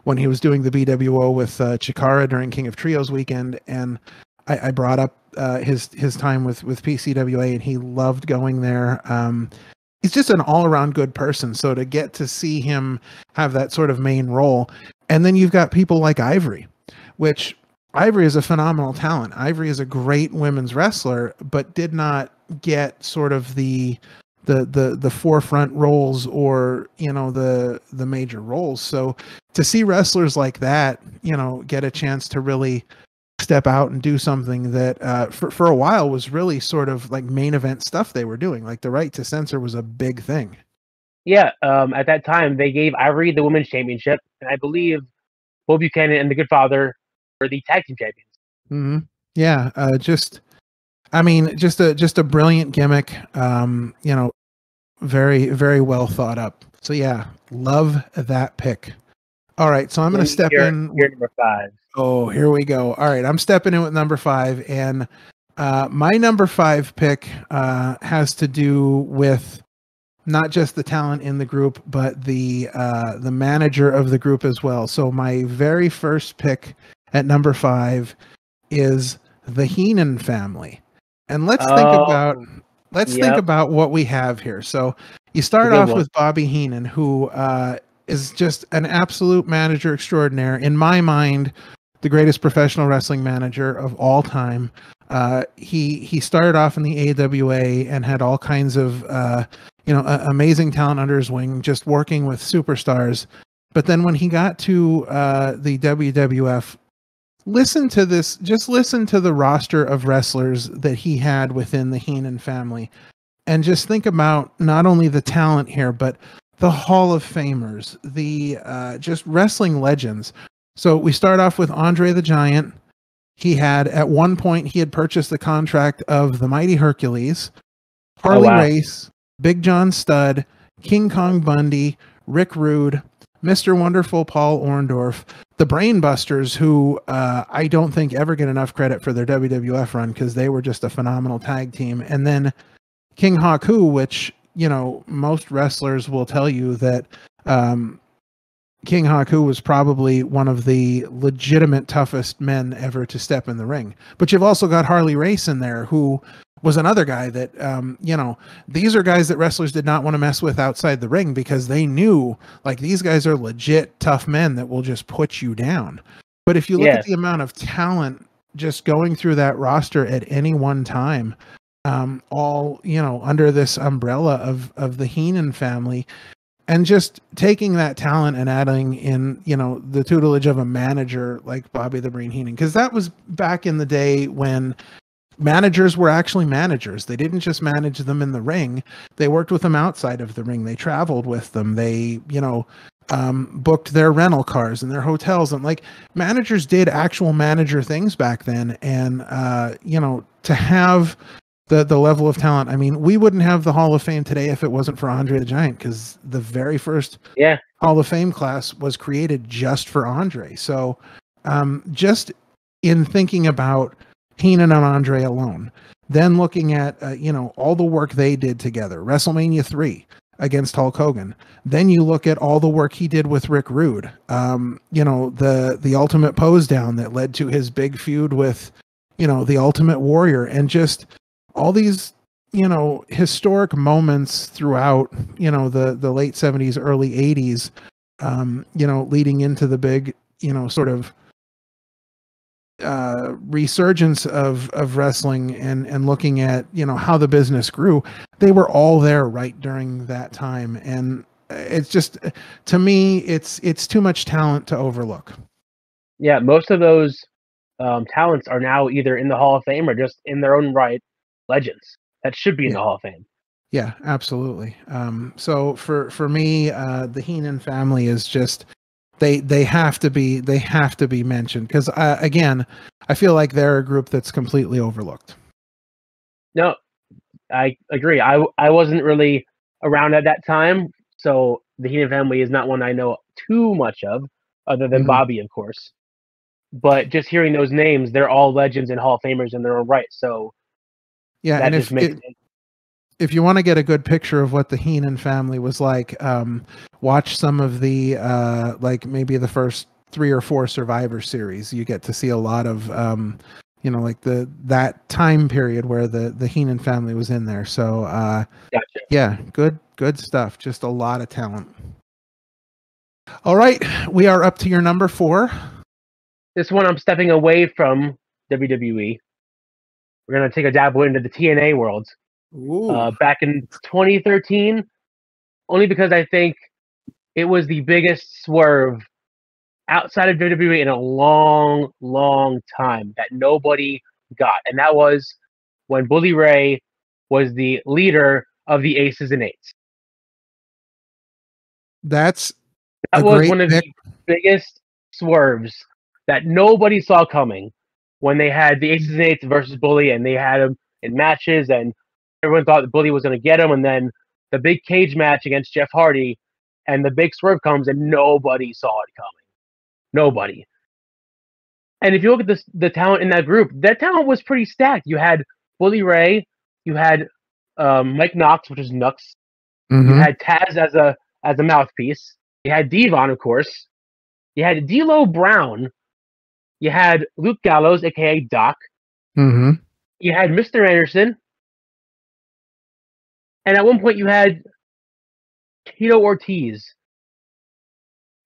when he was doing the BWO with Chikara during King of Trios weekend, and I brought up his time with PCWA, and he loved going there. He's just an all-around good person. So to get to see him have that sort of main role, and then you've got people like Ivory, which Ivory is a phenomenal talent. Ivory is a great women's wrestler, but did not get sort of the forefront roles, or the major roles. So to see wrestlers like that get a chance to really step out and do something that for a while was really sort of like main event stuff they were doing, like the Right to Censor was a big thing. Yeah, at that time they gave Ivory the women's championship, and I believe Bull Buchanan and the Good Father were the tag team champions. Mm-hmm. Yeah, just a brilliant gimmick. Very, very well thought up. So yeah, love that pick. All right, so I'm going to step in. Here, number 5. Oh, here we go. All right, I'm stepping in with number 5, and my number 5 pick has to do with not just the talent in the group, but the manager of the group as well. So my very first pick at number 5 is the Heenan family, and let's think about what we have here. So you start off with Bobby Heenan, who is just an absolute manager extraordinaire. In my mind, the greatest professional wrestling manager of all time. He started off in the AWA and had all kinds of amazing talent under his wing, just working with superstars. But then when he got to the WWF, listen to this. Just listen to the roster of wrestlers that he had within the Heenan family, and just think about not only the talent here, but the Hall of Famers, the just wrestling legends. So we start off with Andre the Giant. He had, at one point, he had purchased the contract of the Mighty Hercules, Harley Race, Big John Studd, King Kong Bundy, Rick Rude, Mr. Wonderful Paul Orndorff, the Brainbusters, who I don't think ever get enough credit for their WWF run, because they were just a phenomenal tag team. And then King Haku, which, most wrestlers will tell you that King Haku was probably one of the legitimate toughest men ever to step in the ring. But you've also got Harley Race in there, who was another guy that, these are guys that wrestlers did not want to mess with outside the ring, because they knew, like, these guys are legit tough men that will just put you down. But if you look at the amount of talent just going through that roster at any one time, all, under this umbrella of the Heenan family, and just taking that talent and adding in, the tutelage of a manager like Bobby the Brain Heenan, because that was back in the day when managers were actually managers. They didn't just manage them in the ring. They worked with them outside of the ring. They traveled with them. They, booked their rental cars and their hotels. And like, managers did actual manager things back then. And, to have the level of talent, I mean, we wouldn't have the Hall of Fame today if it wasn't for Andre the Giant, because the very first Hall of Fame class was created just for Andre. So just in thinking about Heenan and Andre alone, then looking at all the work they did together, WrestleMania 3 against Hulk Hogan, then you look at all the work he did with Rick Rude, the Ultimate Pose Down that led to his big feud with the Ultimate Warrior, and just all these historic moments throughout the late 70s, early 80s, leading into the big sort of resurgence of wrestling, and looking at how the business grew. They were all there right during that time, and it's just, to me, it's too much talent to overlook. Yeah, most of those talents are now either in the Hall of Fame or just in their own right legends that should be in the Hall of Fame. Yeah, absolutely. So for me, the Heenan family is just, they have to be mentioned, because again, I feel like they're a group that's completely overlooked. No, I agree. I wasn't really around at that time, so the Heenan family is not one I know too much of, other than Bobby, of course. But just hearing those names, they're all legends and Hall of Famers in their own right. So yeah, and if you want to get a good picture of what the Heenan family was like, watch some of the like maybe the first 3 or 4 Survivor Series. You get to see a lot of like that time period where the Heenan family was in there. So gotcha. Yeah, good stuff. Just a lot of talent. All right, we are up to your number 4. This one I'm stepping away from WWE. We're gonna take a dabble into the TNA world. Back in 2013, only because I think it was the biggest swerve outside of WWE in a long, long time that nobody got, and that was when Bully Ray was the leader of the Aces and Eights. That was one of the biggest swerves that nobody saw coming, when they had the Aces and Eights versus Bully, and they had him in matches, and everyone thought the Bully was going to get him, and then the big cage match against Jeff Hardy, and the big swerve comes, and nobody saw it coming. Nobody. And if you look at the talent in that group, that talent was pretty stacked. You had Bully Ray, you had Mike Knox, which is Nux. You had Taz as a mouthpiece. You had Devon, of course. You had D'Lo Brown. You had Luke Gallows, aka Doc. You had Mr. Anderson. And at one point you had Tito Ortiz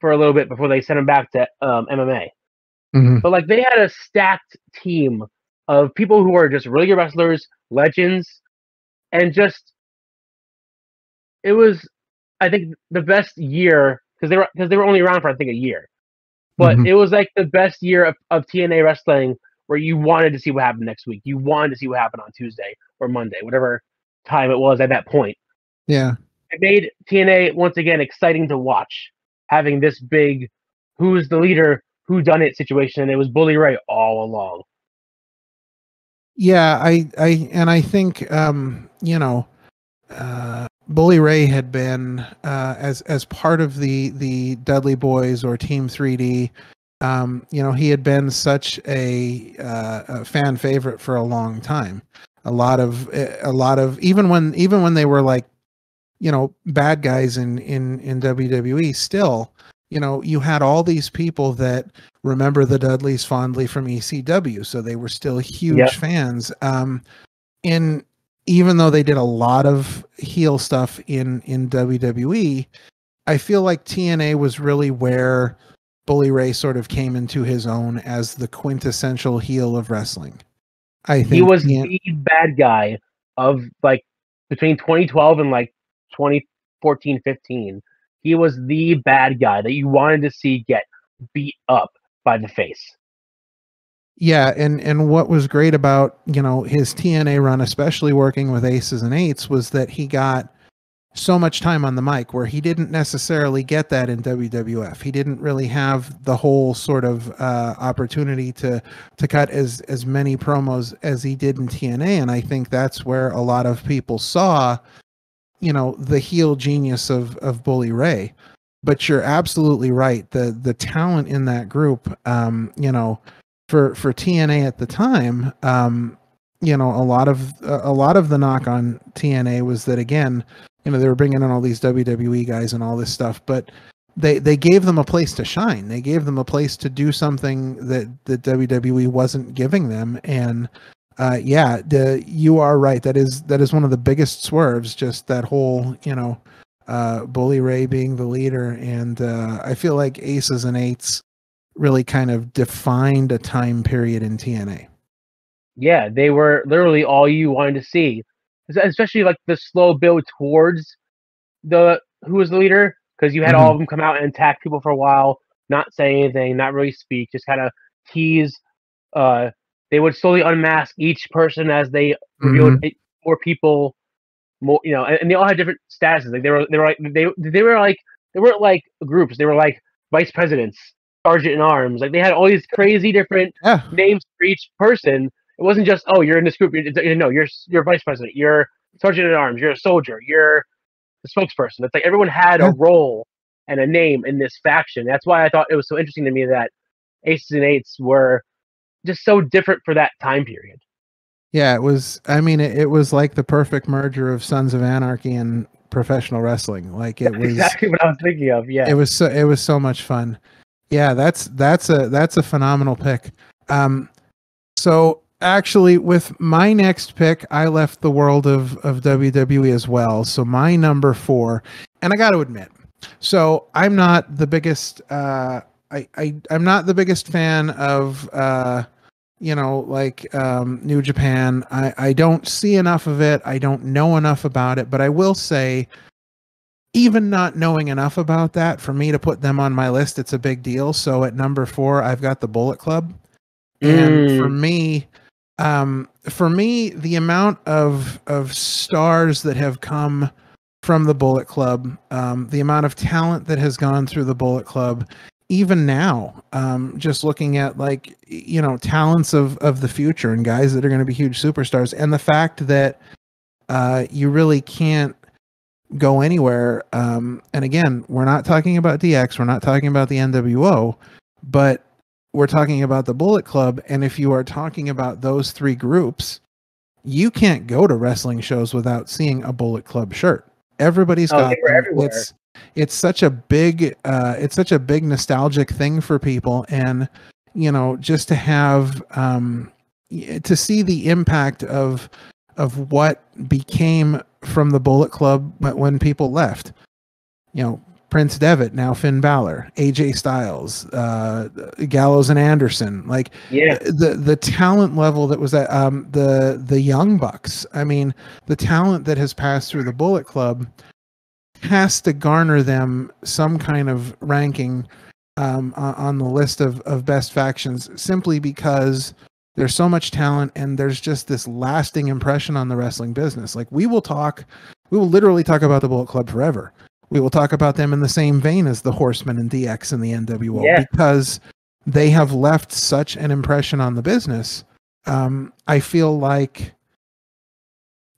for a little bit before they sent him back to MMA. But like, they had a stacked team of people who are just really good wrestlers, legends, and just, it was, I think, the best year, because they were only around for, I think, a year. But it was like the best year of TNA wrestling, where you wanted to see what happened next week. You wanted to see what happened on Tuesday or Monday, whatever time it was at that point. Yeah. It made TNA, once again, exciting to watch, having this big who's the leader, who done it situation, and it was Bully Ray all along. Yeah, I think Bully Ray had been as part of the Dudley Boys or Team 3D. He had been such a fan favorite for a long time. A lot of even when they were like, bad guys in WWE, still, you had all these people that remember the Dudleys fondly from ECW, so they were still huge fans. And even though they did a lot of heel stuff in WWE, I feel like TNA was really where Bully Ray sort of came into his own as the quintessential heel of wrestling. I think he was the bad guy of, like, between 2012 and like 2014-15. He was the bad guy that you wanted to see get beat up by the face. Yeah, and what was great about, his TNA run, especially working with Aces and Eights, was that he got so much time on the mic where he didn't necessarily get that in WWF. He didn't really have the whole sort of opportunity to cut as many promos as he did in TNA, and I think that's where a lot of people saw, the heel genius of Bully Ray. But you're absolutely right. The talent in that group, for TNA at the time, a lot of the knock on TNA was that, again, they were bringing in all these WWE guys and all this stuff, but they gave them a place to shine. They gave them a place to do something that the WWE wasn't giving them. And you are right. That is one of the biggest swerves. Just that whole, Bully Ray being the leader, and I feel like Aces and Eights really kind of defined a time period in TNA. Yeah, they were literally all you wanted to see, especially like the slow build towards who was the leader, because you had all of them come out and attack people for a while, not say anything, not really speak, just kind of tease. They would slowly unmask each person as they revealed more people, more, and they all had different statuses. Like they weren't like groups. They were like vice presidents, sergeant in arms. Like they had all these crazy different names for each person. It wasn't just, oh, you're in this group. You're vice president. You're sergeant at arms. You're a soldier. You're the spokesperson. It's like everyone had a role and a name in this faction. That's why I thought it was so interesting to me that Aces and Eights were just so different for that time period. Yeah, it was. I mean, it was like the perfect merger of Sons of Anarchy and professional wrestling. Like it was exactly what I was thinking of. Yeah, it was so much fun. Yeah, that's a phenomenal pick. So actually, with my next pick, I left the world of WWE as well. So my number 4, and I got to admit, so I'm not the biggest. I'm not the biggest fan of New Japan. I don't see enough of it. I don't know enough about it, but I will say, even not knowing enough about that, for me to put them on my list, it's a big deal. So at number 4, I've got the Bullet Club. And for me, the amount of stars that have come from the Bullet Club, the amount of talent that has gone through the Bullet Club, even now, just looking at talents of the future and guys that are going to be huge superstars, and the fact that you really can't go anywhere. And again, we're not talking about DX, we're not talking about the NWO, but we're talking about the Bullet Club. And if you are talking about those 3 groups, you can't go to wrestling shows without seeing a Bullet Club shirt. Everybody's got them. Everywhere. It's such a big nostalgic thing for people, and just to have to see the impact of what became from the Bullet Club when people left. Prince Devitt, now Finn Balor, AJ Styles, Gallows and Anderson, the talent level that was at the Young Bucks. I mean, the talent that has passed through the Bullet Club has to garner them some kind of ranking on the list of best factions, simply because there's so much talent and there's just this lasting impression on the wrestling business. Like we will literally talk about the Bullet Club forever. We will talk about them in the same vein as the Horsemen and DX and the NWO, because they have left such an impression on the business. I feel like,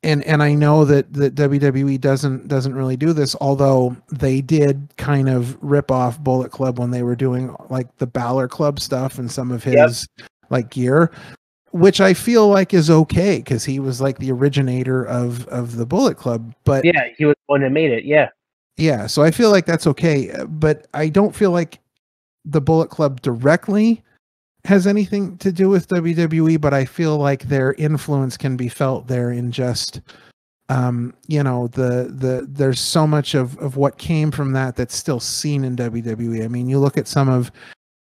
and I know that WWE doesn't really do this, although they did kind of rip off Bullet Club when they were doing like the Balor Club stuff and some of his gear, which I feel like is okay because he was like the originator of the Bullet Club. But yeah, he was the one that made it. Yeah, so I feel like that's okay, but I don't feel like the Bullet Club directly has anything to do with WWE, but I feel like their influence can be felt there in just, there's so much of what came from that's still seen in WWE. I mean, you look at some of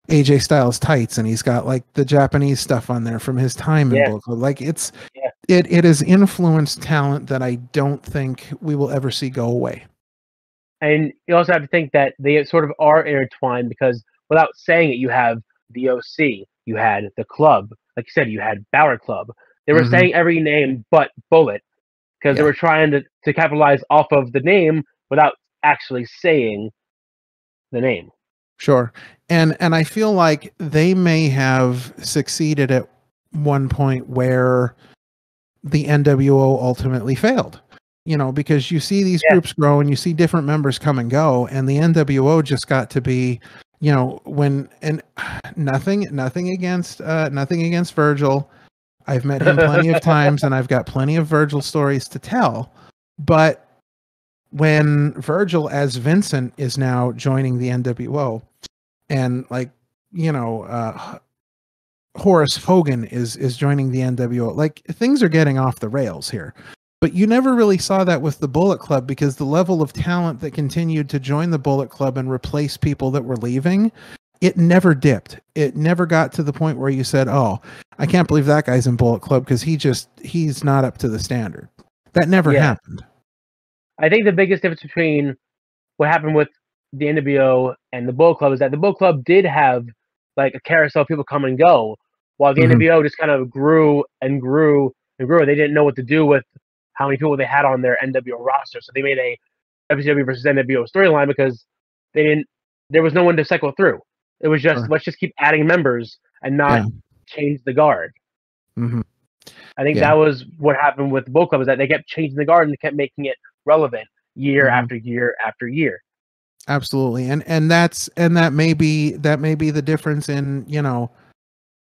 AJ Styles' tights and he's got like the Japanese stuff on there from his time in Bullet Club. Like it has influenced talent that I don't think we will ever see go away. And you also have to think that they sort of are intertwined because without saying it, you have the OC, you had the club, like you said, you had Balor Club. They were Mhm. saying every name but Bullet because they Yeah. were trying to capitalize off of the name without actually saying the name. Sure. And I feel like they may have succeeded at one point where the NWO ultimately failed. You know, because you see these Yeah. groups grow and you see different members come and go, and the NWO just got to be, you know, when and nothing against Virgil. I've met him plenty of times and I've got plenty of Virgil stories to tell. But when Virgil as Vincent is now joining the NWO, and like, you know, Horace Hogan is joining the NWO, like things are getting off the rails here. But you never really saw that with the Bullet Club, because the level of talent that continued to join the Bullet Club and replace people that were leaving, it never dipped. It never got to the point where you said, oh, I can't believe that guy's in Bullet Club because he's not up to the standard. That never happened. I think the biggest difference between what happened with the NWO and the Bullet Club is that the Bullet Club did have like a carousel of people come and go, while the NWO just kind of grew and grew and grew. They didn't know what to do with how many people they had on their NWO roster, so they made a WCW versus NWO storyline because they didn't. There was no one to cycle through. It was just let's just keep adding members and not change the guard. Mm-hmm. I think that was what happened with the Bullet Club, is that they kept changing the guard and they kept making it relevant year after year after year. Absolutely. And that may be the difference in, you know,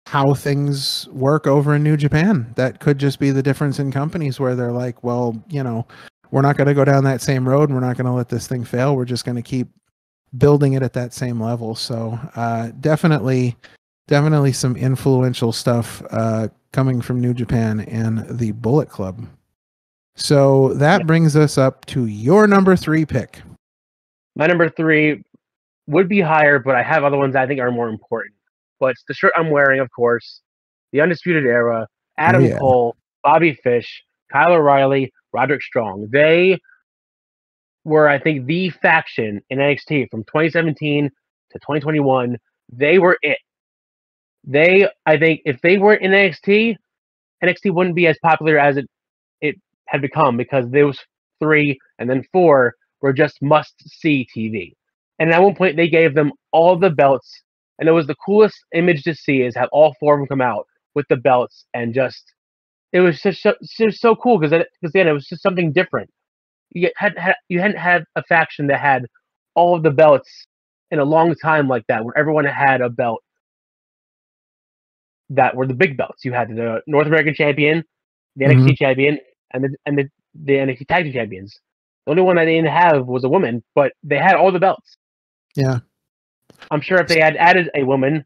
how things work over in New Japan. That could just be the difference in companies where they're like, well, you know, we're not going to go down that same road and we're not going to let this thing fail. We're just going to keep building it at that same level. So definitely some influential stuff coming from New Japan and the Bullet Club. So that brings us up to your number 3 pick. My number 3 would be higher, but I have other ones that I think are more important. But it's the shirt I'm wearing, of course, the Undisputed Era, Adam Cole, Bobby Fish, Kyle O'Reilly, Roderick Strong. They were, I think, the faction in NXT from 2017 to 2021. They were it. I think, if they weren't in NXT wouldn't be as popular as it had become, because those 3 and then 4 were just must-see TV. And at one point, they gave them all the belts, and it was the coolest image to see, is have all 4 of them come out with the belts, and just it was just so cool, because then it was just something different. You hadn't had a faction that had all of the belts in a long time like that, where everyone had a belt that were the big belts. You had the North American Champion, the NXT Champion, and the NXT Tag Team Champions. The only one that they didn't have was a woman, but they had all the belts. Yeah. I'm sure if they had added a woman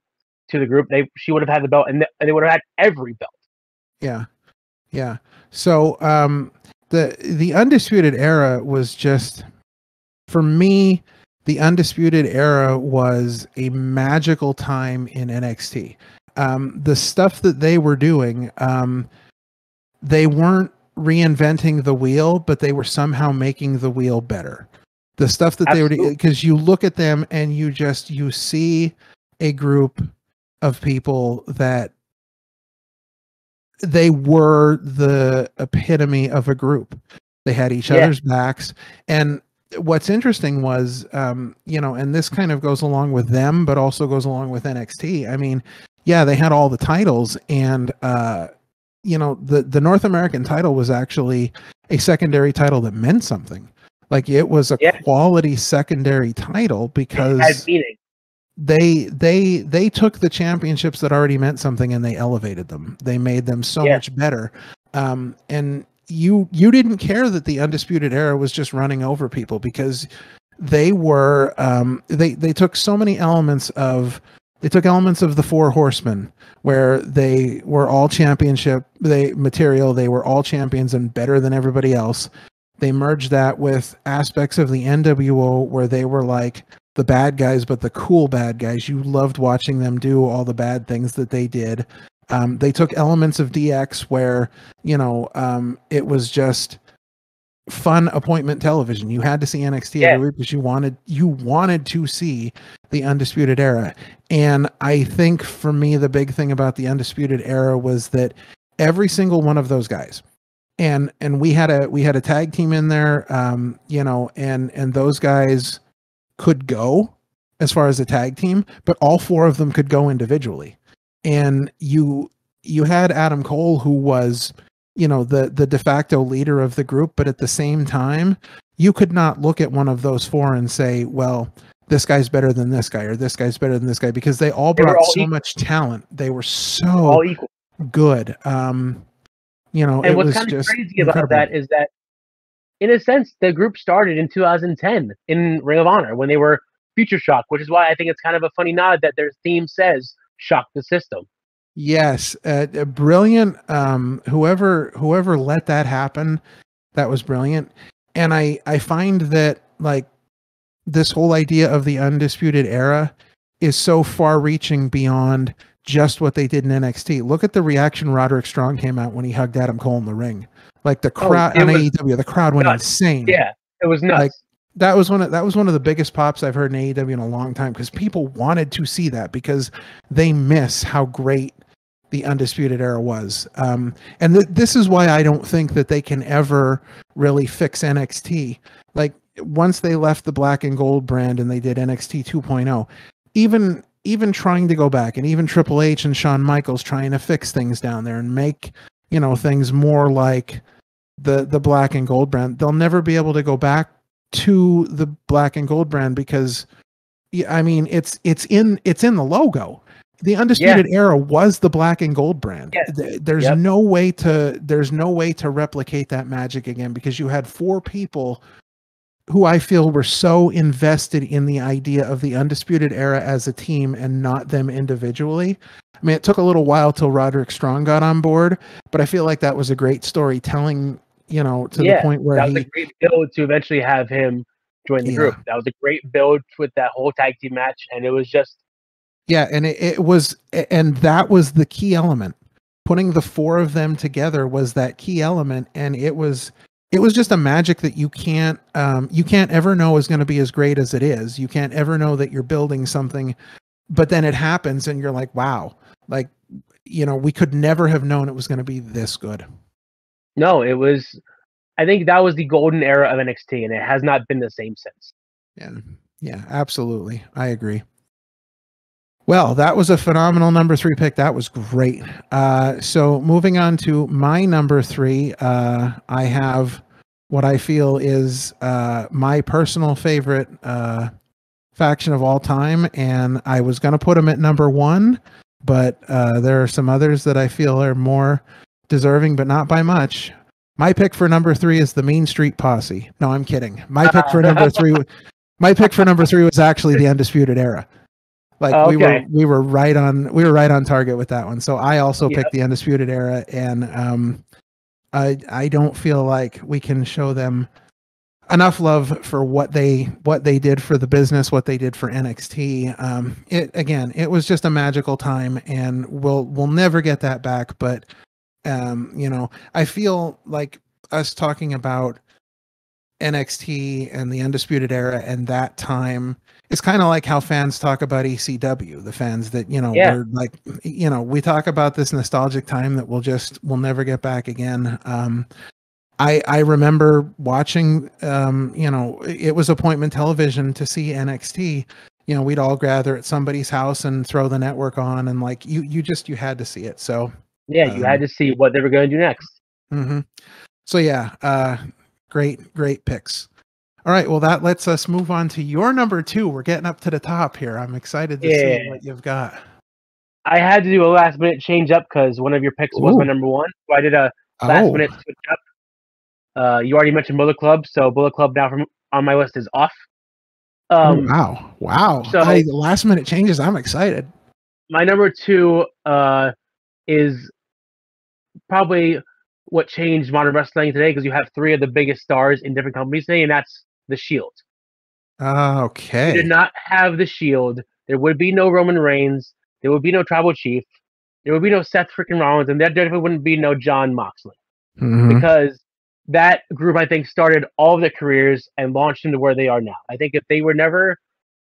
to the group, she would have had the belt, and they would have had every belt. Yeah. Yeah. So the Undisputed Era was just, for me, the Undisputed Era was a magical time in NXT. The stuff that they were doing, they weren't reinventing the wheel, but they were somehow making the wheel better. The stuff that they were, because you look at them and you see a group of people that they were the epitome of a group. They had each other's backs. And what's interesting was, you know, and this kind of goes along with them, but also goes along with NXT. I mean, yeah, they had all the titles, and you know, the North American title was actually a secondary title that meant something. Like, it was a quality secondary title, because it had meaning. They took the championships that already meant something and they elevated them. They made them so much better. And you didn't care that the Undisputed Era was just running over people, because they were they took so many elements of the Four Horsemen, where they were all championship material. They were all champions and better than everybody else. They merged that with aspects of the NWO, where they were like the bad guys, but the cool bad guys. You loved watching them do all the bad things that they did. They took elements of DX, where, you know, it was just fun appointment television. You had to see NXT every week because you wanted to see the Undisputed Era. And I think for me, the big thing about the Undisputed Era was that every single one of those guys, and we had a tag team in there, you know, and those guys could go as far as a tag team, but all four of them could go individually. And you had Adam Cole, who was, you know, the de facto leader of the group, but at the same time, you could not look at one of those four and say, well, this guy's better than this guy, or this guy's better than this guy, because they all brought so much talent. They were so good. You know, and what's kind of crazy about that is that, in a sense, the group started in 2010 in Ring of Honor when they were Future Shock, which is why I think it's kind of a funny nod that their theme says "Shock the System." Yes, brilliant. Whoever let that happen, that was brilliant. And I find that, like, this whole idea of the Undisputed Era is so far-reaching beyond just what they did in NXT. Look at the reaction Roderick Strong came out when he hugged Adam Cole in the ring. Like, the crowd on AEW, the crowd went insane. Yeah, it was nuts. Like, that was one of the biggest pops I've heard in AEW in a long time, because people wanted to see that, because they miss how great the Undisputed Era was. And this is why I don't think that they can ever really fix NXT. Like, once they left the black and gold brand and they did NXT 2.0, even trying to go back, and even Triple H and Shawn Michaels trying to fix things down there and make, you know, things more like the black and gold brand, they'll never be able to go back to the black and gold brand, because I mean, it's in the logo. The Undisputed Era was the black and gold brand. There's no way to replicate that magic again, because you had four people who I feel were so invested in the idea of the Undisputed Era as a team and not them individually. I mean, it took a little while till Roderick Strong got on board, but I feel like that was a great storytelling, you know, to the point where that was a great build to eventually have him join the group. That was a great build with that whole tag team match, and it was just and it was, and that was the key element. Putting the four of them together was that key element, and it was just a magic that you can't ever know is going to be as great as it is. You can't ever know that you're building something, but then it happens and you're like, wow, like, you know, we could never have known it was going to be this good. No, it was, I think that was the golden era of NXT, and it has not been the same since. Yeah, absolutely. I agree. Well, that was a phenomenal number 3 pick. That was great. So moving on to my number 3, I have what I feel is my personal favorite faction of all time, and I was going to put them at number 1, but there are some others that I feel are more deserving, but not by much. My pick for number 3 is the Mean Street Posse. No, I'm kidding. My pick for number 3, was actually the Undisputed Era. Like, we were right on target with that one. So I also picked the Undisputed Era, and I don't feel like we can show them enough love for what they did for the business, what they did for NXT. It was just a magical time, and we'll never get that back. But you know, I feel like us talking about NXT and the Undisputed Era and that time, it's kind of like how fans talk about ECW, the fans that, you know, were like, you know, we talk about this nostalgic time that we'll never get back again. I remember watching, you know, it was appointment television to see NXT. You know, we'd all gather at somebody's house and throw the network on, and like you had to see it. So you had to see what they were going to do next. Mm-hmm. So great picks. All right, well, that lets us move on to your number 2. We're getting up to the top here. I'm excited to see what you've got. I had to do a last minute change up because one of your picks was my number 1. So I did a last minute switch up. You already mentioned Bullet Club, so Bullet Club now on my list is off. Wow. So last minute changes. I'm excited. My number 2 is probably what changed modern wrestling today, because you have 3 of the biggest stars in different companies today, and that's the Shield. Okay. If you did not have the Shield, there would be no Roman Reigns, there would be no Tribal Chief, there would be no Seth freaking Rollins, and there definitely wouldn't be no Jon Moxley. Mm-hmm. Because that group, I think, started all of their careers and launched into where they are now. I think if they were never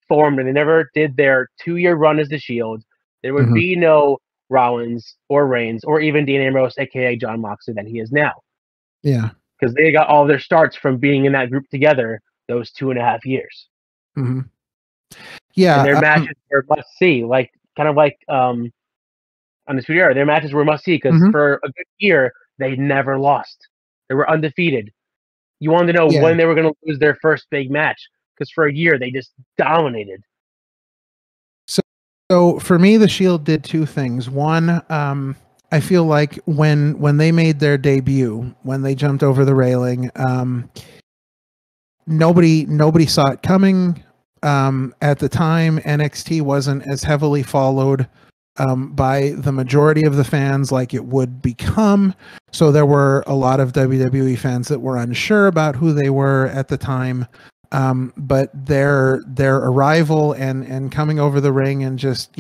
formed and they never did their 2-year run as the Shield, there would Mhm. be no Rollins or Reigns or even Dean Ambrose, aka John Moxley, that he is now. Yeah. Because they got all their starts from being in that group together those 2.5 years. Hmm. And Yeah. their matches were must see, like kind of like Undisputed Era. Their matches were must see because Mhm. for a good year they never lost. They were undefeated. You wanted to know Yeah. when they were going to lose their first big match because for a year they just dominated. So for me, the Shield did two things. One, I feel like when they made their debut, when they jumped over the railing, nobody saw it coming. At the time, NXT wasn't as heavily followed by the majority of the fans like it would become. So there were a lot of WWE fans that were unsure about who they were at the time. But their arrival and coming over the ring and just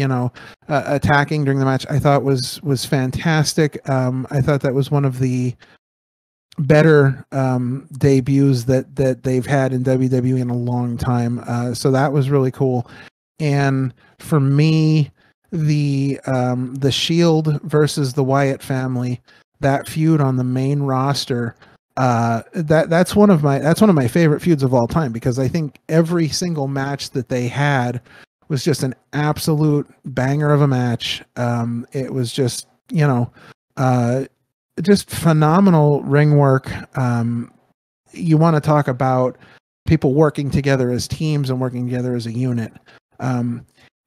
attacking during the match, I thought was fantastic. I thought that was one of the better debuts that they've had in WWE in a long time. So that was really cool. And for me, the Shield versus the Wyatt family, that feud on the main roster, that's one of my favorite feuds of all time, because I think every single match that they had was just an absolute banger of a match. It was just just phenomenal ring work. You want to talk about people working together as teams and working together as a unit.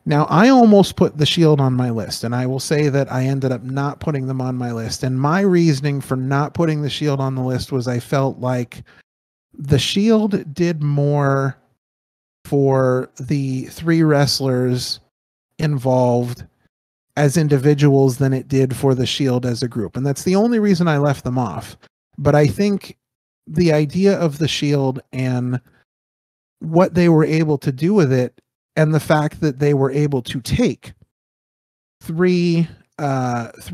Now, I almost put the Shield on my list, and I will say that I ended up not putting them on my list. And my reasoning for not putting the Shield on the list was I felt like the Shield did more for the three wrestlers involved as individuals than it did for the Shield as a group. And that's the only reason I left them off. But I think the idea of the Shield and what they were able to do with it, and the fact that they were able to take three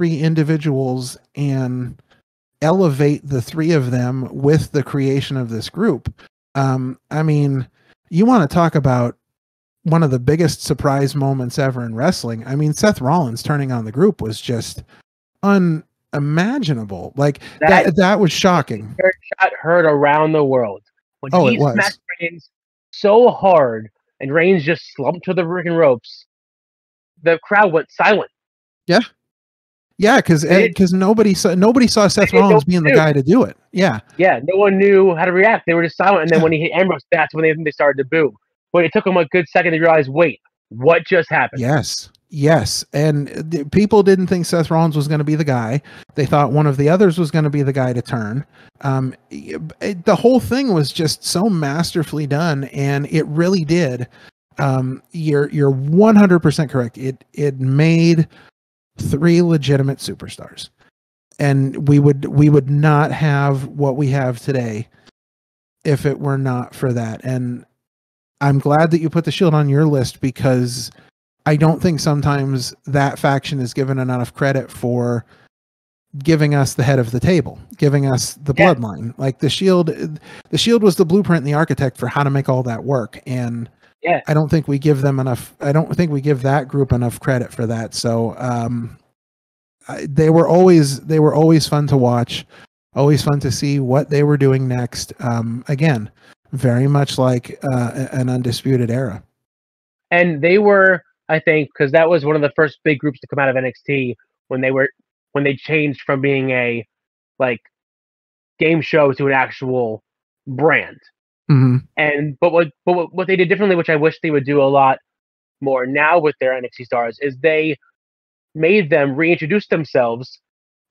individuals and elevate the three of them with the creation of this group. I mean, you want to talk about one of the biggest surprise moments ever in wrestling. I mean, Seth Rollins turning on the group was just unimaginable. Like that was shocking. Shot heard around the world when it was. Smacked Reigns so hard and Reigns just slumped to the freaking ropes. The crowd went silent. Yeah, because nobody saw Seth Rollins being the guy to do it. Yeah, no one knew how to react. They were just silent, and then when he hit Ambrose, that's when they started to boo. But it took them a good second to realize, wait, what just happened? Yes, and people didn't think Seth Rollins was going to be the guy. They thought one of the others was going to be the guy to turn. The whole thing was just so masterfully done, and it really did. You're 100% correct. It made three legitimate superstars, and we would not have what we have today if it were not for that. And I'm glad that you put the Shield on your list, because I don't think sometimes that faction is given enough credit for giving us the head of the table, giving us the bloodline. Like the Shield was the blueprint and the architect for how to make all that work. And I don't think we give them enough. I don't think we give that group enough credit for that. So they were always fun to watch, always fun to see what they were doing next. Again, very much like an Undisputed Era. And they were, I think, because that was one of the first big groups to come out of NXT when they changed from being a game show to an actual brand. Mm-hmm. And but what they did differently, which I wish they would do a lot more now with their NXT stars, is they made them reintroduce themselves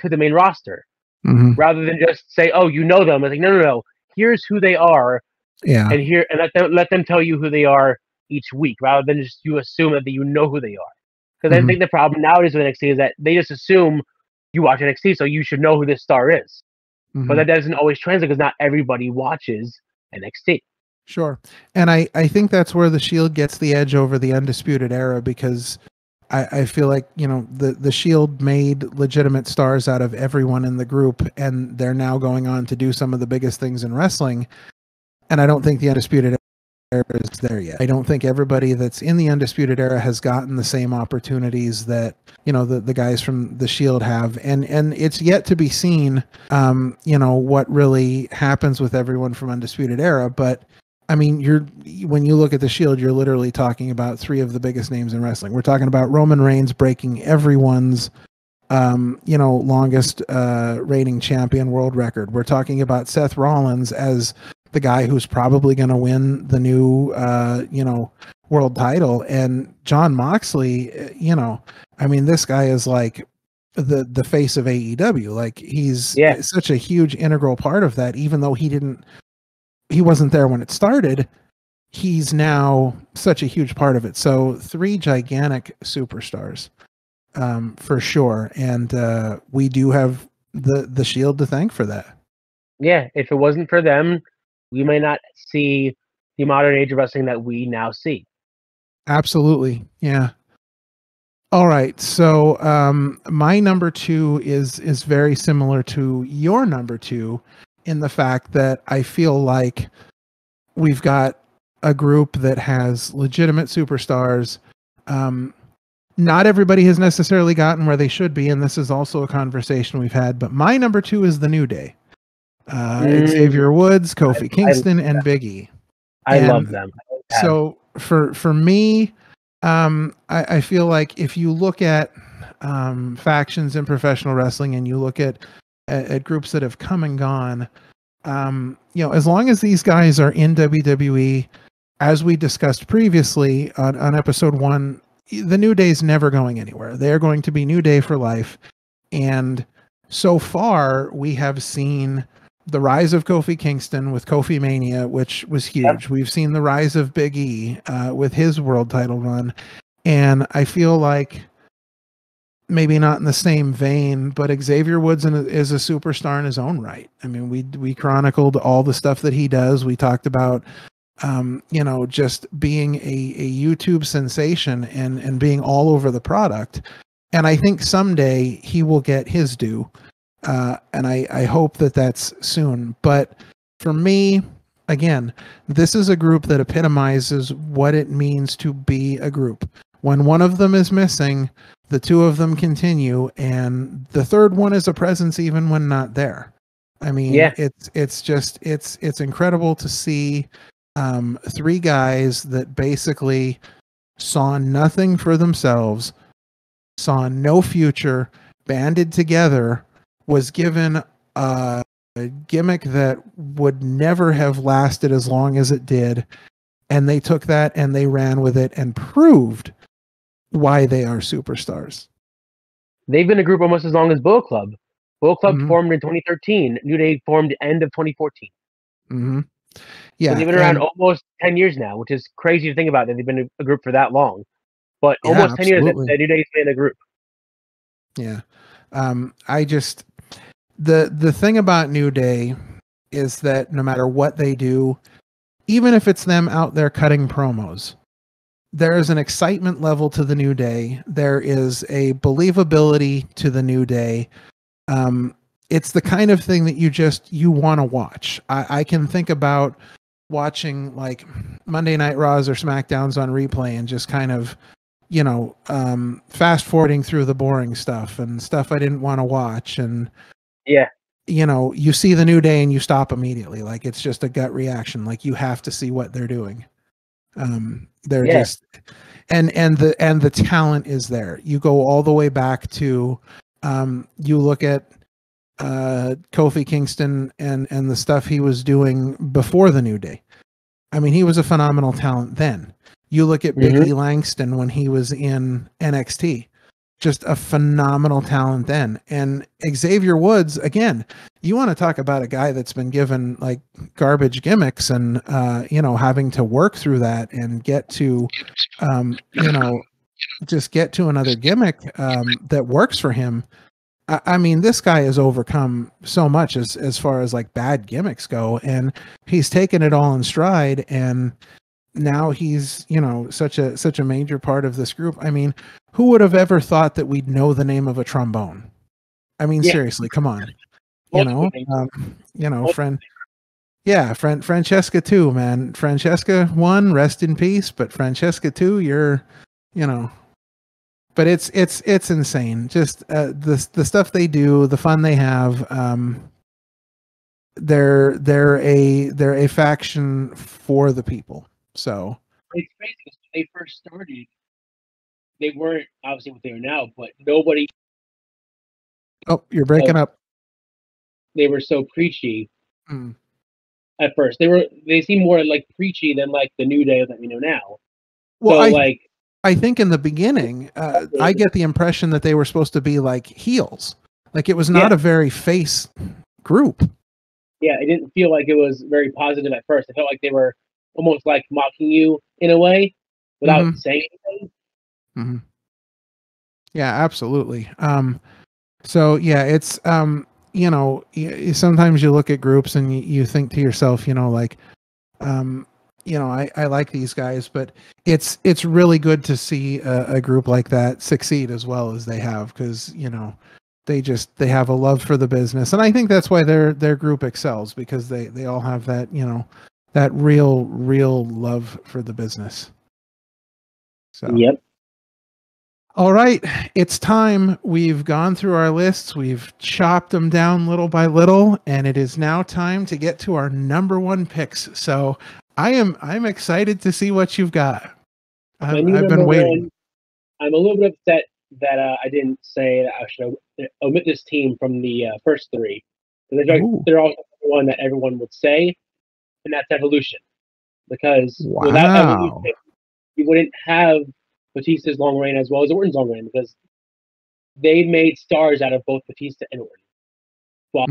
to the main roster rather than just say, "Oh, you know them." It's like, no. Here's who they are, and let them tell you who they are each week, rather than just you assume that you know who they are. Because I think the problem nowadays with NXT is that they just assume you watch NXT, so you should know who this star is. But that doesn't always translate, because not everybody watches NXT. Sure. And I think that's where the Shield gets the edge over the Undisputed Era, because I feel like, you know, the Shield made legitimate stars out of everyone in the group, and they're now going on to do some of the biggest things in wrestling. And I don't think the Undisputed Era is there yet. I don't think everybody that's in the Undisputed Era has gotten the same opportunities that, you know, the guys from the Shield have. And it's yet to be seen, you know, what really happens with everyone from Undisputed Era. But I mean, when you look at the Shield, you're literally talking about three of the biggest names in wrestling. We're talking about Roman Reigns breaking everyone's, you know, longest reigning champion world record. We're talking about Seth Rollins as the guy who's probably going to win the new, you know, world title. And Jon Moxley, you know, I mean, this guy is like the face of AEW. Like he's such a huge integral part of that, even though he wasn't there when it started. He's now such a huge part of it. So 3 gigantic superstars, for sure. And we do have the Shield to thank for that. Yeah, if it wasn't for them, we may not see the modern age of wrestling that we now see. Absolutely. Yeah. All right. So my number 2 is very similar to your number 2 in the fact that I feel like we've got a group that has legitimate superstars. Not everybody has necessarily gotten where they should be, and this is also a conversation we've had, but my number 2 is the New Day. Xavier Woods, Kofi Kingston, and Big E. I love them. So for me, I feel like if you look at factions in professional wrestling and you look at groups that have come and gone, you know, as long as these guys are in WWE, as we discussed previously on episode 1, the New Day's never going anywhere. They're going to be New Day for life. And so far, we have seen the rise of Kofi Kingston with Kofi Mania, which was huge. Yep. We've seen the rise of Big E with his world title run. And I feel like maybe not in the same vein, but Xavier Woods is a superstar in his own right. I mean, we chronicled all the stuff that he does. We talked about, you know, just being a YouTube sensation and being all over the product. And I think someday he will get his due. And I hope that that's soon. But for me, again, this is a group that epitomizes what it means to be a group. When one of them is missing, the two of them continue, and the third one is a presence even when not there. I mean, it's incredible to see 3 guys that basically saw nothing for themselves, saw no future, banded together, was given a gimmick that would never have lasted as long as it did, and they took that and they ran with it and proved why they are superstars. They've been a group almost as long as Bullet Club. Bullet Club formed in 2013. New Day formed end of 2014. Mm-hmm. Yeah, so they've been around almost 10 years now, which is crazy to think about that they've been a group for that long. But almost 10 years that New Day's been a group. Yeah. I just... The thing about New Day is that no matter what they do, even if it's them out there cutting promos, there is an excitement level to the New Day. There is a believability to the New Day. It's the kind of thing that you want to watch. I can think about watching like Monday Night Raws or SmackDowns on replay and just kind of, you know, fast forwarding through the boring stuff and stuff I didn't want to watch. And yeah, you know, you see the New Day and you stop immediately. Like it's just a gut reaction. Like you have to see what they're doing. They're just, and the talent is there. You go all the way back to, you look at Kofi Kingston and the stuff he was doing before the New Day. I mean, he was a phenomenal talent then. You look at Big E Langston when he was in NXT. Just a phenomenal talent then. And Xavier Woods, again, you want to talk about a guy that's been given like garbage gimmicks and, you know, having to work through that and get to, you know, just get to another gimmick that works for him. I mean, this guy has overcome so much as far as like bad gimmicks go, and he's taken it all in stride. And, now he's, such a major part of this group. I mean, who would have ever thought that we'd know the name of a trombone? I mean, seriously, come on. Francesca too, man. Francesca 1, rest in peace, but Francesca 2, but it's insane. Just the stuff they do, the fun they have. They're a faction for the people. So it's crazy because when they first started, they weren't obviously what they are now, but nobody. Oh, you're breaking up. They were so preachy at first. They seem more like preachy than like the New Day that we know now. Well, so, I think in the beginning, I get the impression that they were supposed to be like heels. Like it was not a very face group. Yeah, it didn't feel like it was very positive at first. It felt like they were almost like mocking you in a way without saying anything. Mm-hmm. Yeah, absolutely. So yeah, it's sometimes you look at groups and you think to yourself, I like these guys, but it's really good to see a group like that succeed as well as they have, because they have a love for the business, and I think that's why their group excels, because they all have that that real love for the business. So yep. All right, it's time. We've gone through our lists. We've chopped them down little by little, and it is now time to get to our number 1 picks. So I'm excited to see what you've got. I've been waiting. I'm a little bit upset that I didn't say that I should omit this team from the first 3. They're also the one that everyone would say, and that's Evolution. Because without Evolution, you wouldn't have Batista's long reign as well as Orton's long reign, because they made stars out of both Batista and Orton. Well,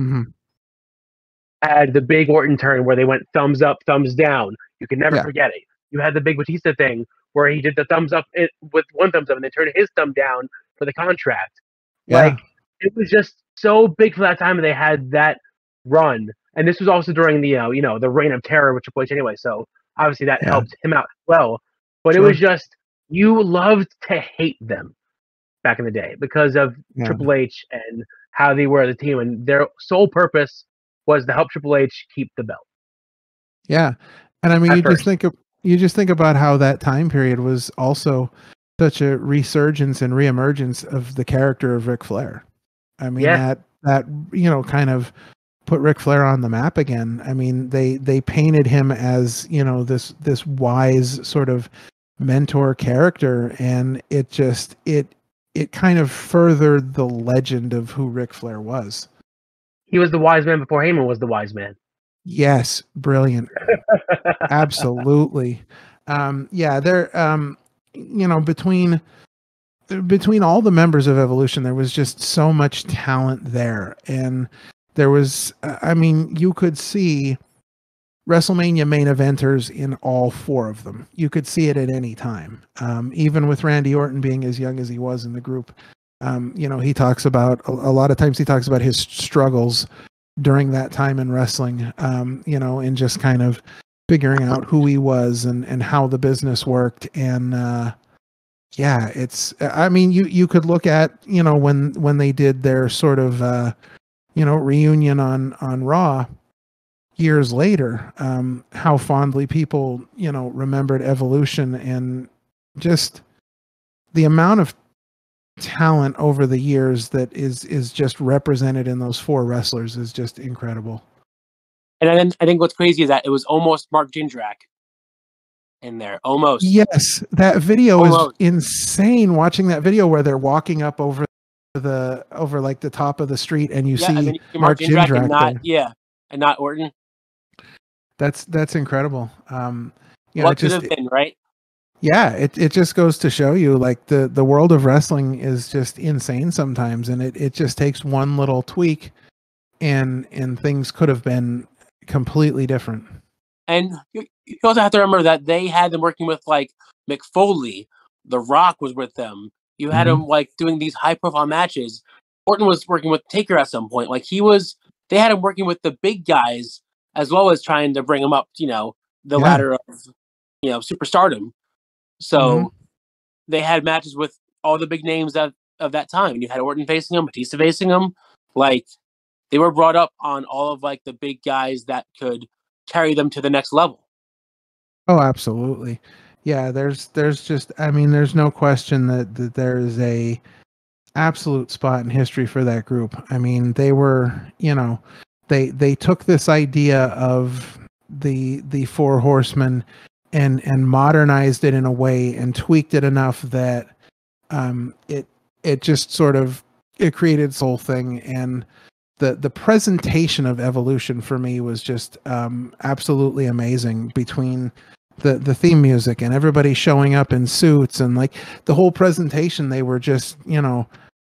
had the big Orton turn where they went thumbs up, thumbs down. You can never forget it. You had the big Batista thing where he did the thumbs up with one thumbs up and they turned his thumb down for the contract. Yeah. Like, it was just so big for that time, and they had that run. And this was also during the the reign of terror with Triple H anyway, so obviously that helped him out as well. But it was just, you loved to hate them back in the day because of Triple H and how they were the team, and their sole purpose was to help Triple H keep the belt. Yeah, and I mean, you just think about how that time period was also such a resurgence and reemergence of the character of Ric Flair. I mean, that kind of put Ric Flair on the map again. I mean, they painted him as this wise sort of mentor character, and it kind of furthered the legend of who Ric Flair was. He was the wise man before Heyman was the wise man. Yes, brilliant. Absolutely. They're between all the members of Evolution, there was just so much talent there, and there was you could see WrestleMania main eventers in all 4 of them. You could see it at any time. Even with Randy Orton being as young as he was in the group, he talks about a lot of times he talks about his struggles during that time in wrestling, and just kind of figuring out who he was and how the business worked. And you could look at, when they did their sort of, reunion on Raw years later, how fondly people, remembered Evolution, and just the amount of talent over the years that is just represented in those 4 wrestlers is just incredible. And then I think what's crazy is that it was almost Mark Jindrak in there. Almost. Yes, that video is insane. Watching that video where they're walking up over like the top of the street, and you see Mark Jindrak there. And not Orton. That's incredible. What could have been, right? Yeah, it just goes to show you, like, the world of wrestling is just insane sometimes, and it just takes one little tweak, and things could have been completely different. And you also have to remember that they had them working with, like, Mick Foley. The Rock was with them. You had him, like, doing these high-profile matches. Orton was working with Taker at some point. Like, they had him working with the big guys, as well as trying to bring him up, the ladder of superstardom. So they had matches with all the big names of that time. You had Orton facing him, Batista facing him. Like, they were brought up on all of like the big guys that could carry them to the next level. Oh, absolutely. Yeah, there's just, I mean, there's no question that there is a absolute spot in history for that group. I mean, they were, they took this idea of the four horsemen and modernized it in a way and tweaked it enough that it just sort of, it created its whole thing. And the presentation of Evolution for me was just absolutely amazing, between the theme music and everybody showing up in suits and like the whole presentation. They were just,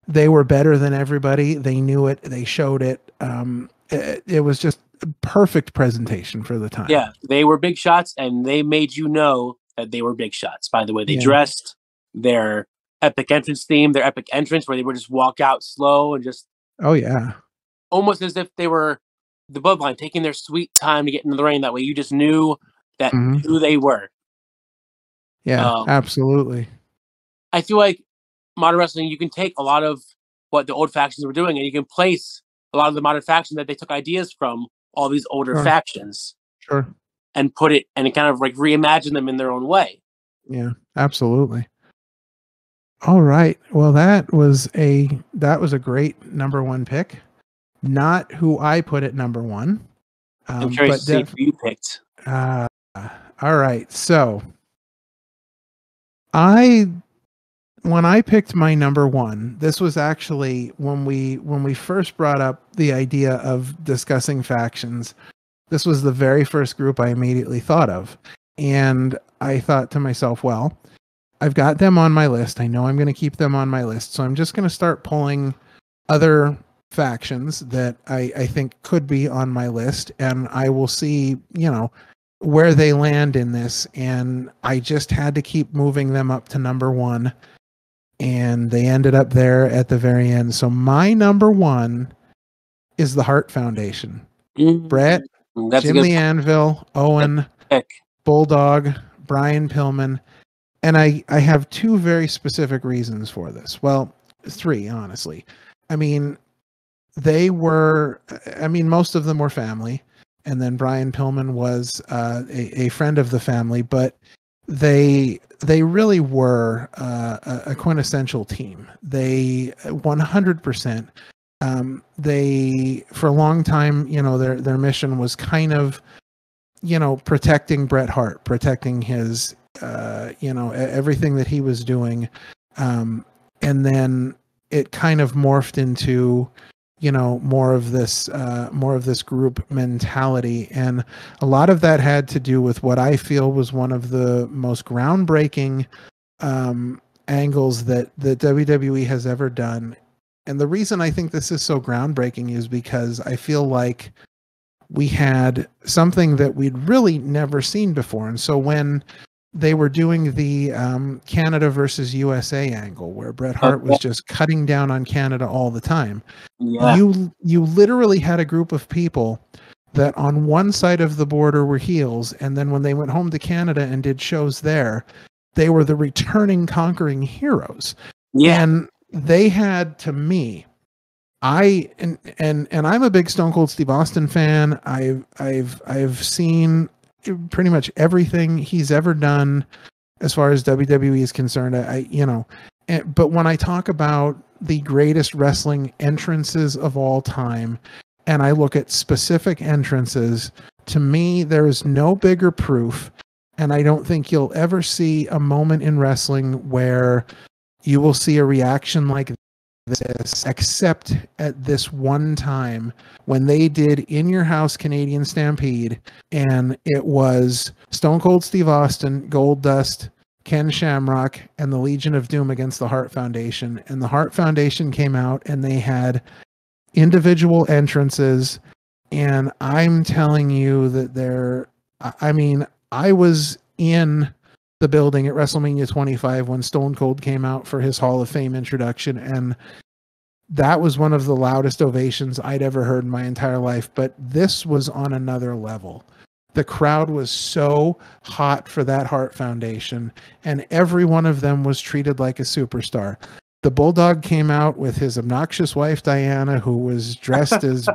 they were better than everybody. They knew it. They showed it. It was just a perfect presentation for the time. Yeah, they were big shots, and they made you know that they were big shots by the way they dressed, their epic entrance theme, their epic entrance where they would just walk out slow and just almost as if they were the Bloodline taking their sweet time to get into the ring. That way you just knew that who they were. Yeah, absolutely. I feel like modern wrestling, you can take a lot of what the old factions were doing and you can place a lot of the modern factions that they took ideas from all these older factions. Sure. And put it and kind of like reimagine them in their own way. Yeah, absolutely. All right. Well, that was a great number one pick. Not who I put at number one. I'm curious to see who you picked. All right. So when I picked my number one, this was actually when we first brought up the idea of discussing factions. This was the very first group I immediately thought of. And I thought to myself, well, I've got them on my list. I know I'm going to keep them on my list. So I'm just going to start pulling other factions that I think could be on my list. And I will see, where they land in this. And I just had to keep moving them up to number one. And they ended up there at the very end. So my number one is the Hart Foundation. Brett, Jim the Anvil, Owen, Bulldog, Brian Pillman. And I have two very specific reasons for this. Well, three, honestly. I mean, most of them were family. And then Brian Pillman was a friend of the family. But they really were a quintessential team. They 100%. They, for a long time, their mission was kind of, protecting Bret Hart, protecting his, everything that he was doing. And then it kind of morphed into, more of this group mentality. And a lot of that had to do with what I feel was one of the most groundbreaking angles that the WWE has ever done. And the reason I think this is so groundbreaking is because I feel like we had something that we'd really never seen before. And so when they were doing the Canada versus USA angle, where Bret Hart was just cutting down on Canada all the time, you literally had a group of people that on one side of the border were heels, and then when they went home to Canada and did shows there, they were the returning conquering heroes. And they had, to me, and I'm a big Stone Cold Steve Austin fan. I've seen pretty much everything he's ever done as far as WWE is concerned. But when I talk about the greatest wrestling entrances of all time, and I look at specific entrances, to me, there is no bigger proof. And I don't think you'll ever see a moment in wrestling where you will see a reaction like this, except at this one time when they did In Your House Canadian Stampede, and it was Stone Cold Steve Austin, Goldust, Ken Shamrock, and the Legion of Doom against the Hart Foundation. And the Hart Foundation came out and they had individual entrances. And I'm telling you that I was in the building at WrestleMania 25 when Stone Cold came out for his Hall of Fame introduction, and that was one of the loudest ovations I'd ever heard in my entire life. But this was on another level. The crowd was so hot for that Hart Foundation, and every one of them was treated like a superstar. The Bulldog came out with his obnoxious wife, Diana, who was dressed as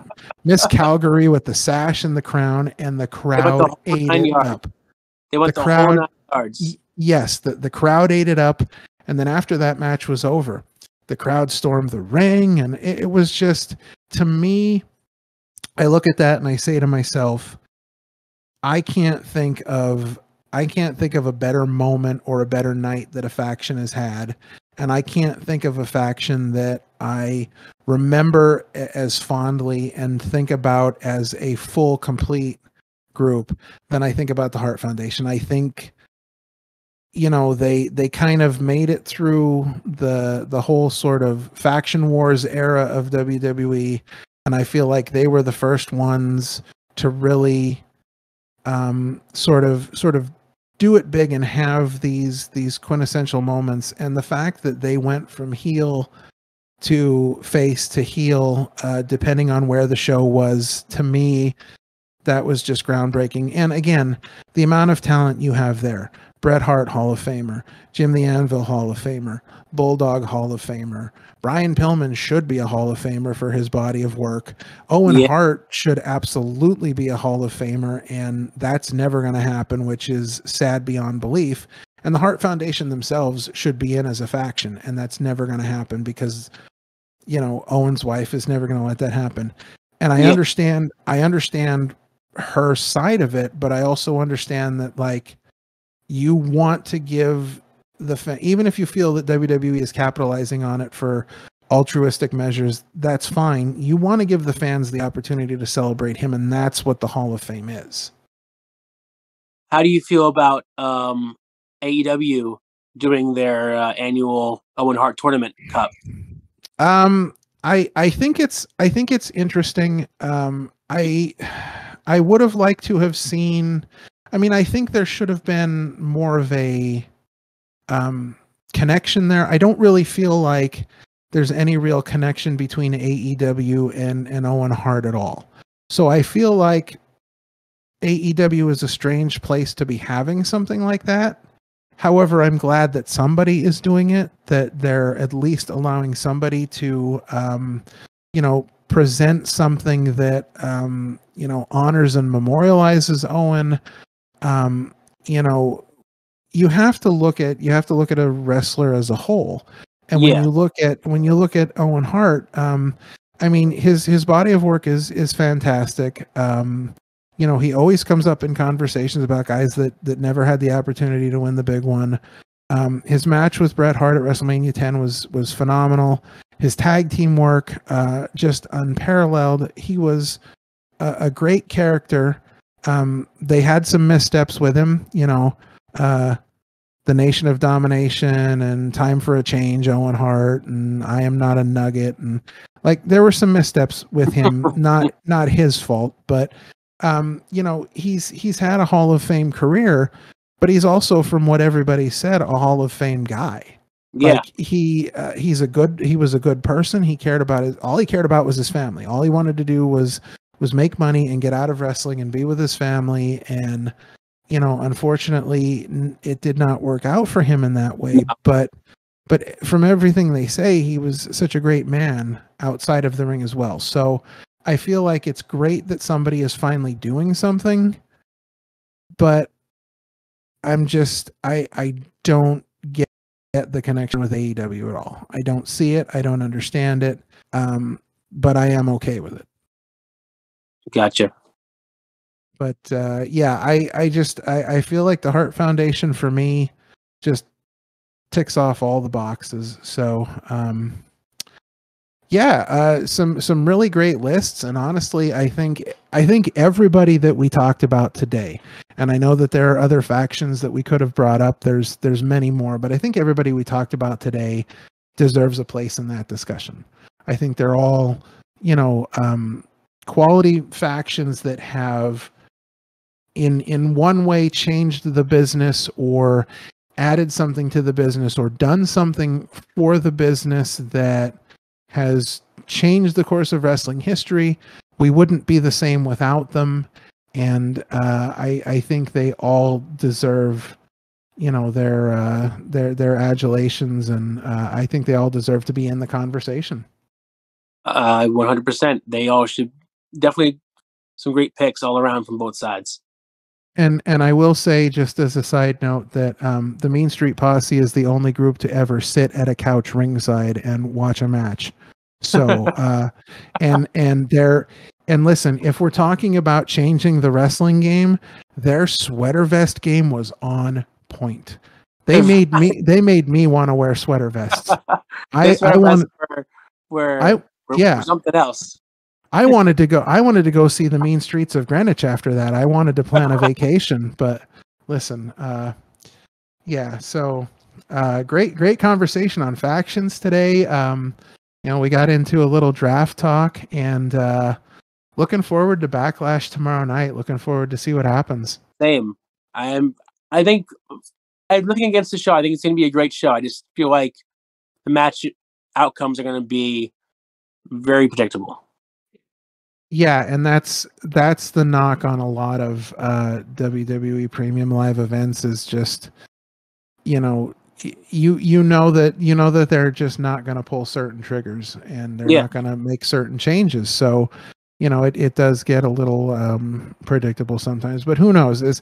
Miss Calgary with the sash and the crown, and the crowd ate it up. They went the whole 9 yards. Yes, the crowd ate it up, and then after that match was over, the crowd stormed the ring, and it was just, to me, I look at that and I say to myself, I can't think of a better moment or a better night that a faction has had. And I can't think of a faction that I remember as fondly and think about as a full, complete group than I think about the Hart Foundation. I think, you know, they kind of made it through the whole sort of faction wars era of WWE. And I feel like they were the first ones to really sort of do it big and have these quintessential moments. And the fact that they went from heel to face to heel, depending on where the show was, to me, that was just groundbreaking. And again, the amount of talent you have there: Bret Hart, Hall of Famer; Jim the Anvil, Hall of Famer; Bulldog, Hall of Famer; Brian Pillman should be a Hall of Famer for his body of work. Owen Hart should absolutely be a Hall of Famer, and that's never going to happen, which is sad beyond belief. And the Hart Foundation themselves should be in as a faction, and that's never going to happen because, you know, Owen's wife is never going to let that happen. And I understand her side of it, but I also understand that, like, you want to give even if you feel that WWE is capitalizing on it for altruistic measures, that's fine. You want to give the fans the opportunity to celebrate him, and that's what the Hall of Fame is. How do you feel about AEW doing their annual Owen Hart Tournament Cup? I think it's interesting. I would have liked to have seen. I mean, I think there should have been more of a connection there. I don't really feel like there's any real connection between AEW and Owen Hart at all. So I feel like AEW is a strange place to be having something like that. However, I'm glad that somebody is doing it, that they're at least allowing somebody to, present something that, honors and memorializes Owen. You have to look at a wrestler as a whole. And when you look at Owen Hart, I mean, his body of work is fantastic. He always comes up in conversations about guys that never had the opportunity to win the big one. His match with Bret Hart at WrestleMania 10 was phenomenal. His tag team work, just unparalleled. He was a great character. They had some missteps with him, the Nation of Domination and Time for a Change, Owen Hart, and I Am Not a Nugget, and like there were some missteps with him, not his fault, but he's had a Hall of Fame career, but he's also, from what everybody said, a Hall of Fame guy. Yeah, like he was a good person. He cared about all he cared about was his family. All he wanted to do was make money and get out of wrestling and be with his family. And unfortunately, it did not work out for him in that way. But from everything they say, he was such a great man outside of the ring as well. So I feel like it's great that somebody is finally doing something, but I don't get the connection with AEW at all. I don't see it. I don't understand it. But I am okay with it. Gotcha. But I feel like the Hart Foundation for me just ticks off all the boxes. So some really great lists, and honestly, I think everybody that we talked about today, and I know that there are other factions that we could have brought up. There's many more, but I think everybody we talked about today deserves a place in that discussion. I think they're all, quality factions that have in one way changed the business or added something to the business or done something for the business that has changed the course of wrestling history. We wouldn't be the same without them. and I think they all deserve, their adulations, and I think they all deserve to be in the conversation. 100%. They all should definitely some great picks all around from both sides. And I will say, just as a side note, that the Mean Street Posse is the only group to ever sit at a couch ringside and watch a match. So, and listen, if we're talking about changing the wrestling game, their sweater vest game was on point. They made me want to wear sweater vests. I want were something else. I wanted to go see the mean streets of Greenwich after that. I wanted to plan a vacation, but listen, so great conversation on factions today. We got into a little draft talk, and looking forward to Backlash tomorrow night. Looking forward to see what happens. Same. I'm looking against the show. I think it's going to be a great show. I just feel like the match outcomes are going to be very predictable. Yeah, and that's the knock on a lot of WWE Premium Live events is just, you know that they're just not going to pull certain triggers, and they're not going to make certain changes. So, it does get a little predictable sometimes. But who knows? As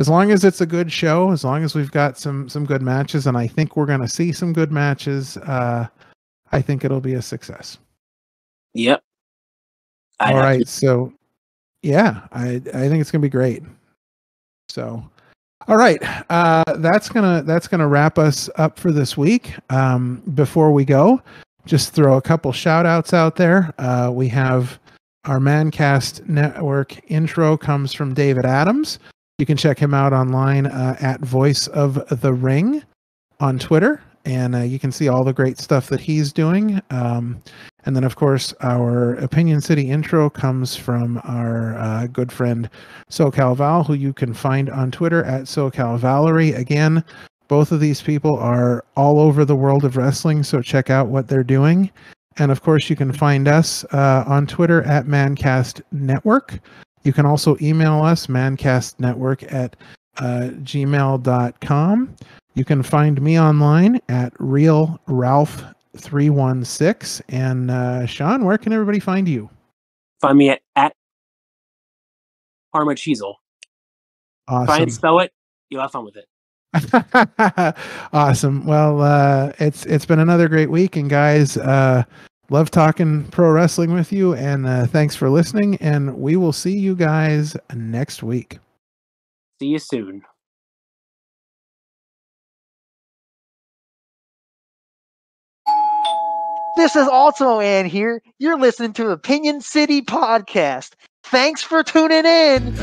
long as it's a good show, as long as we've got some good matches, and I think we're going to see some good matches, I think it'll be a success. Yep. All right, so I think it's gonna be great. So, all right, that's gonna wrap us up for this week. Before we go, just throw a couple shout outs out there. We have our Mancast Network intro comes from David Adams. You can check him out online at Voice of the Ring on Twitter, and you can see all the great stuff that he's doing. And then, of course, our Opinion City intro comes from our good friend SoCal Val, who you can find on Twitter at SoCal Valerie. Again, both of these people are all over the world of wrestling, so check out what they're doing. And, of course, you can find us on Twitter at Mancast Network. You can also email us, mancastnetwork@gmail.com. You can find me online at RealRalph316. And Sean, where can everybody find you? Find me at Parma Cheezel. Awesome. Try and spell it. You'll have fun with it. Awesome. Well, it's been another great week, and guys, love talking pro wrestling with you, and thanks for listening, and we will see you guys next week. See you soon. This is Ultimo Ann here. You're listening to Opinion City Podcast. Thanks for tuning in.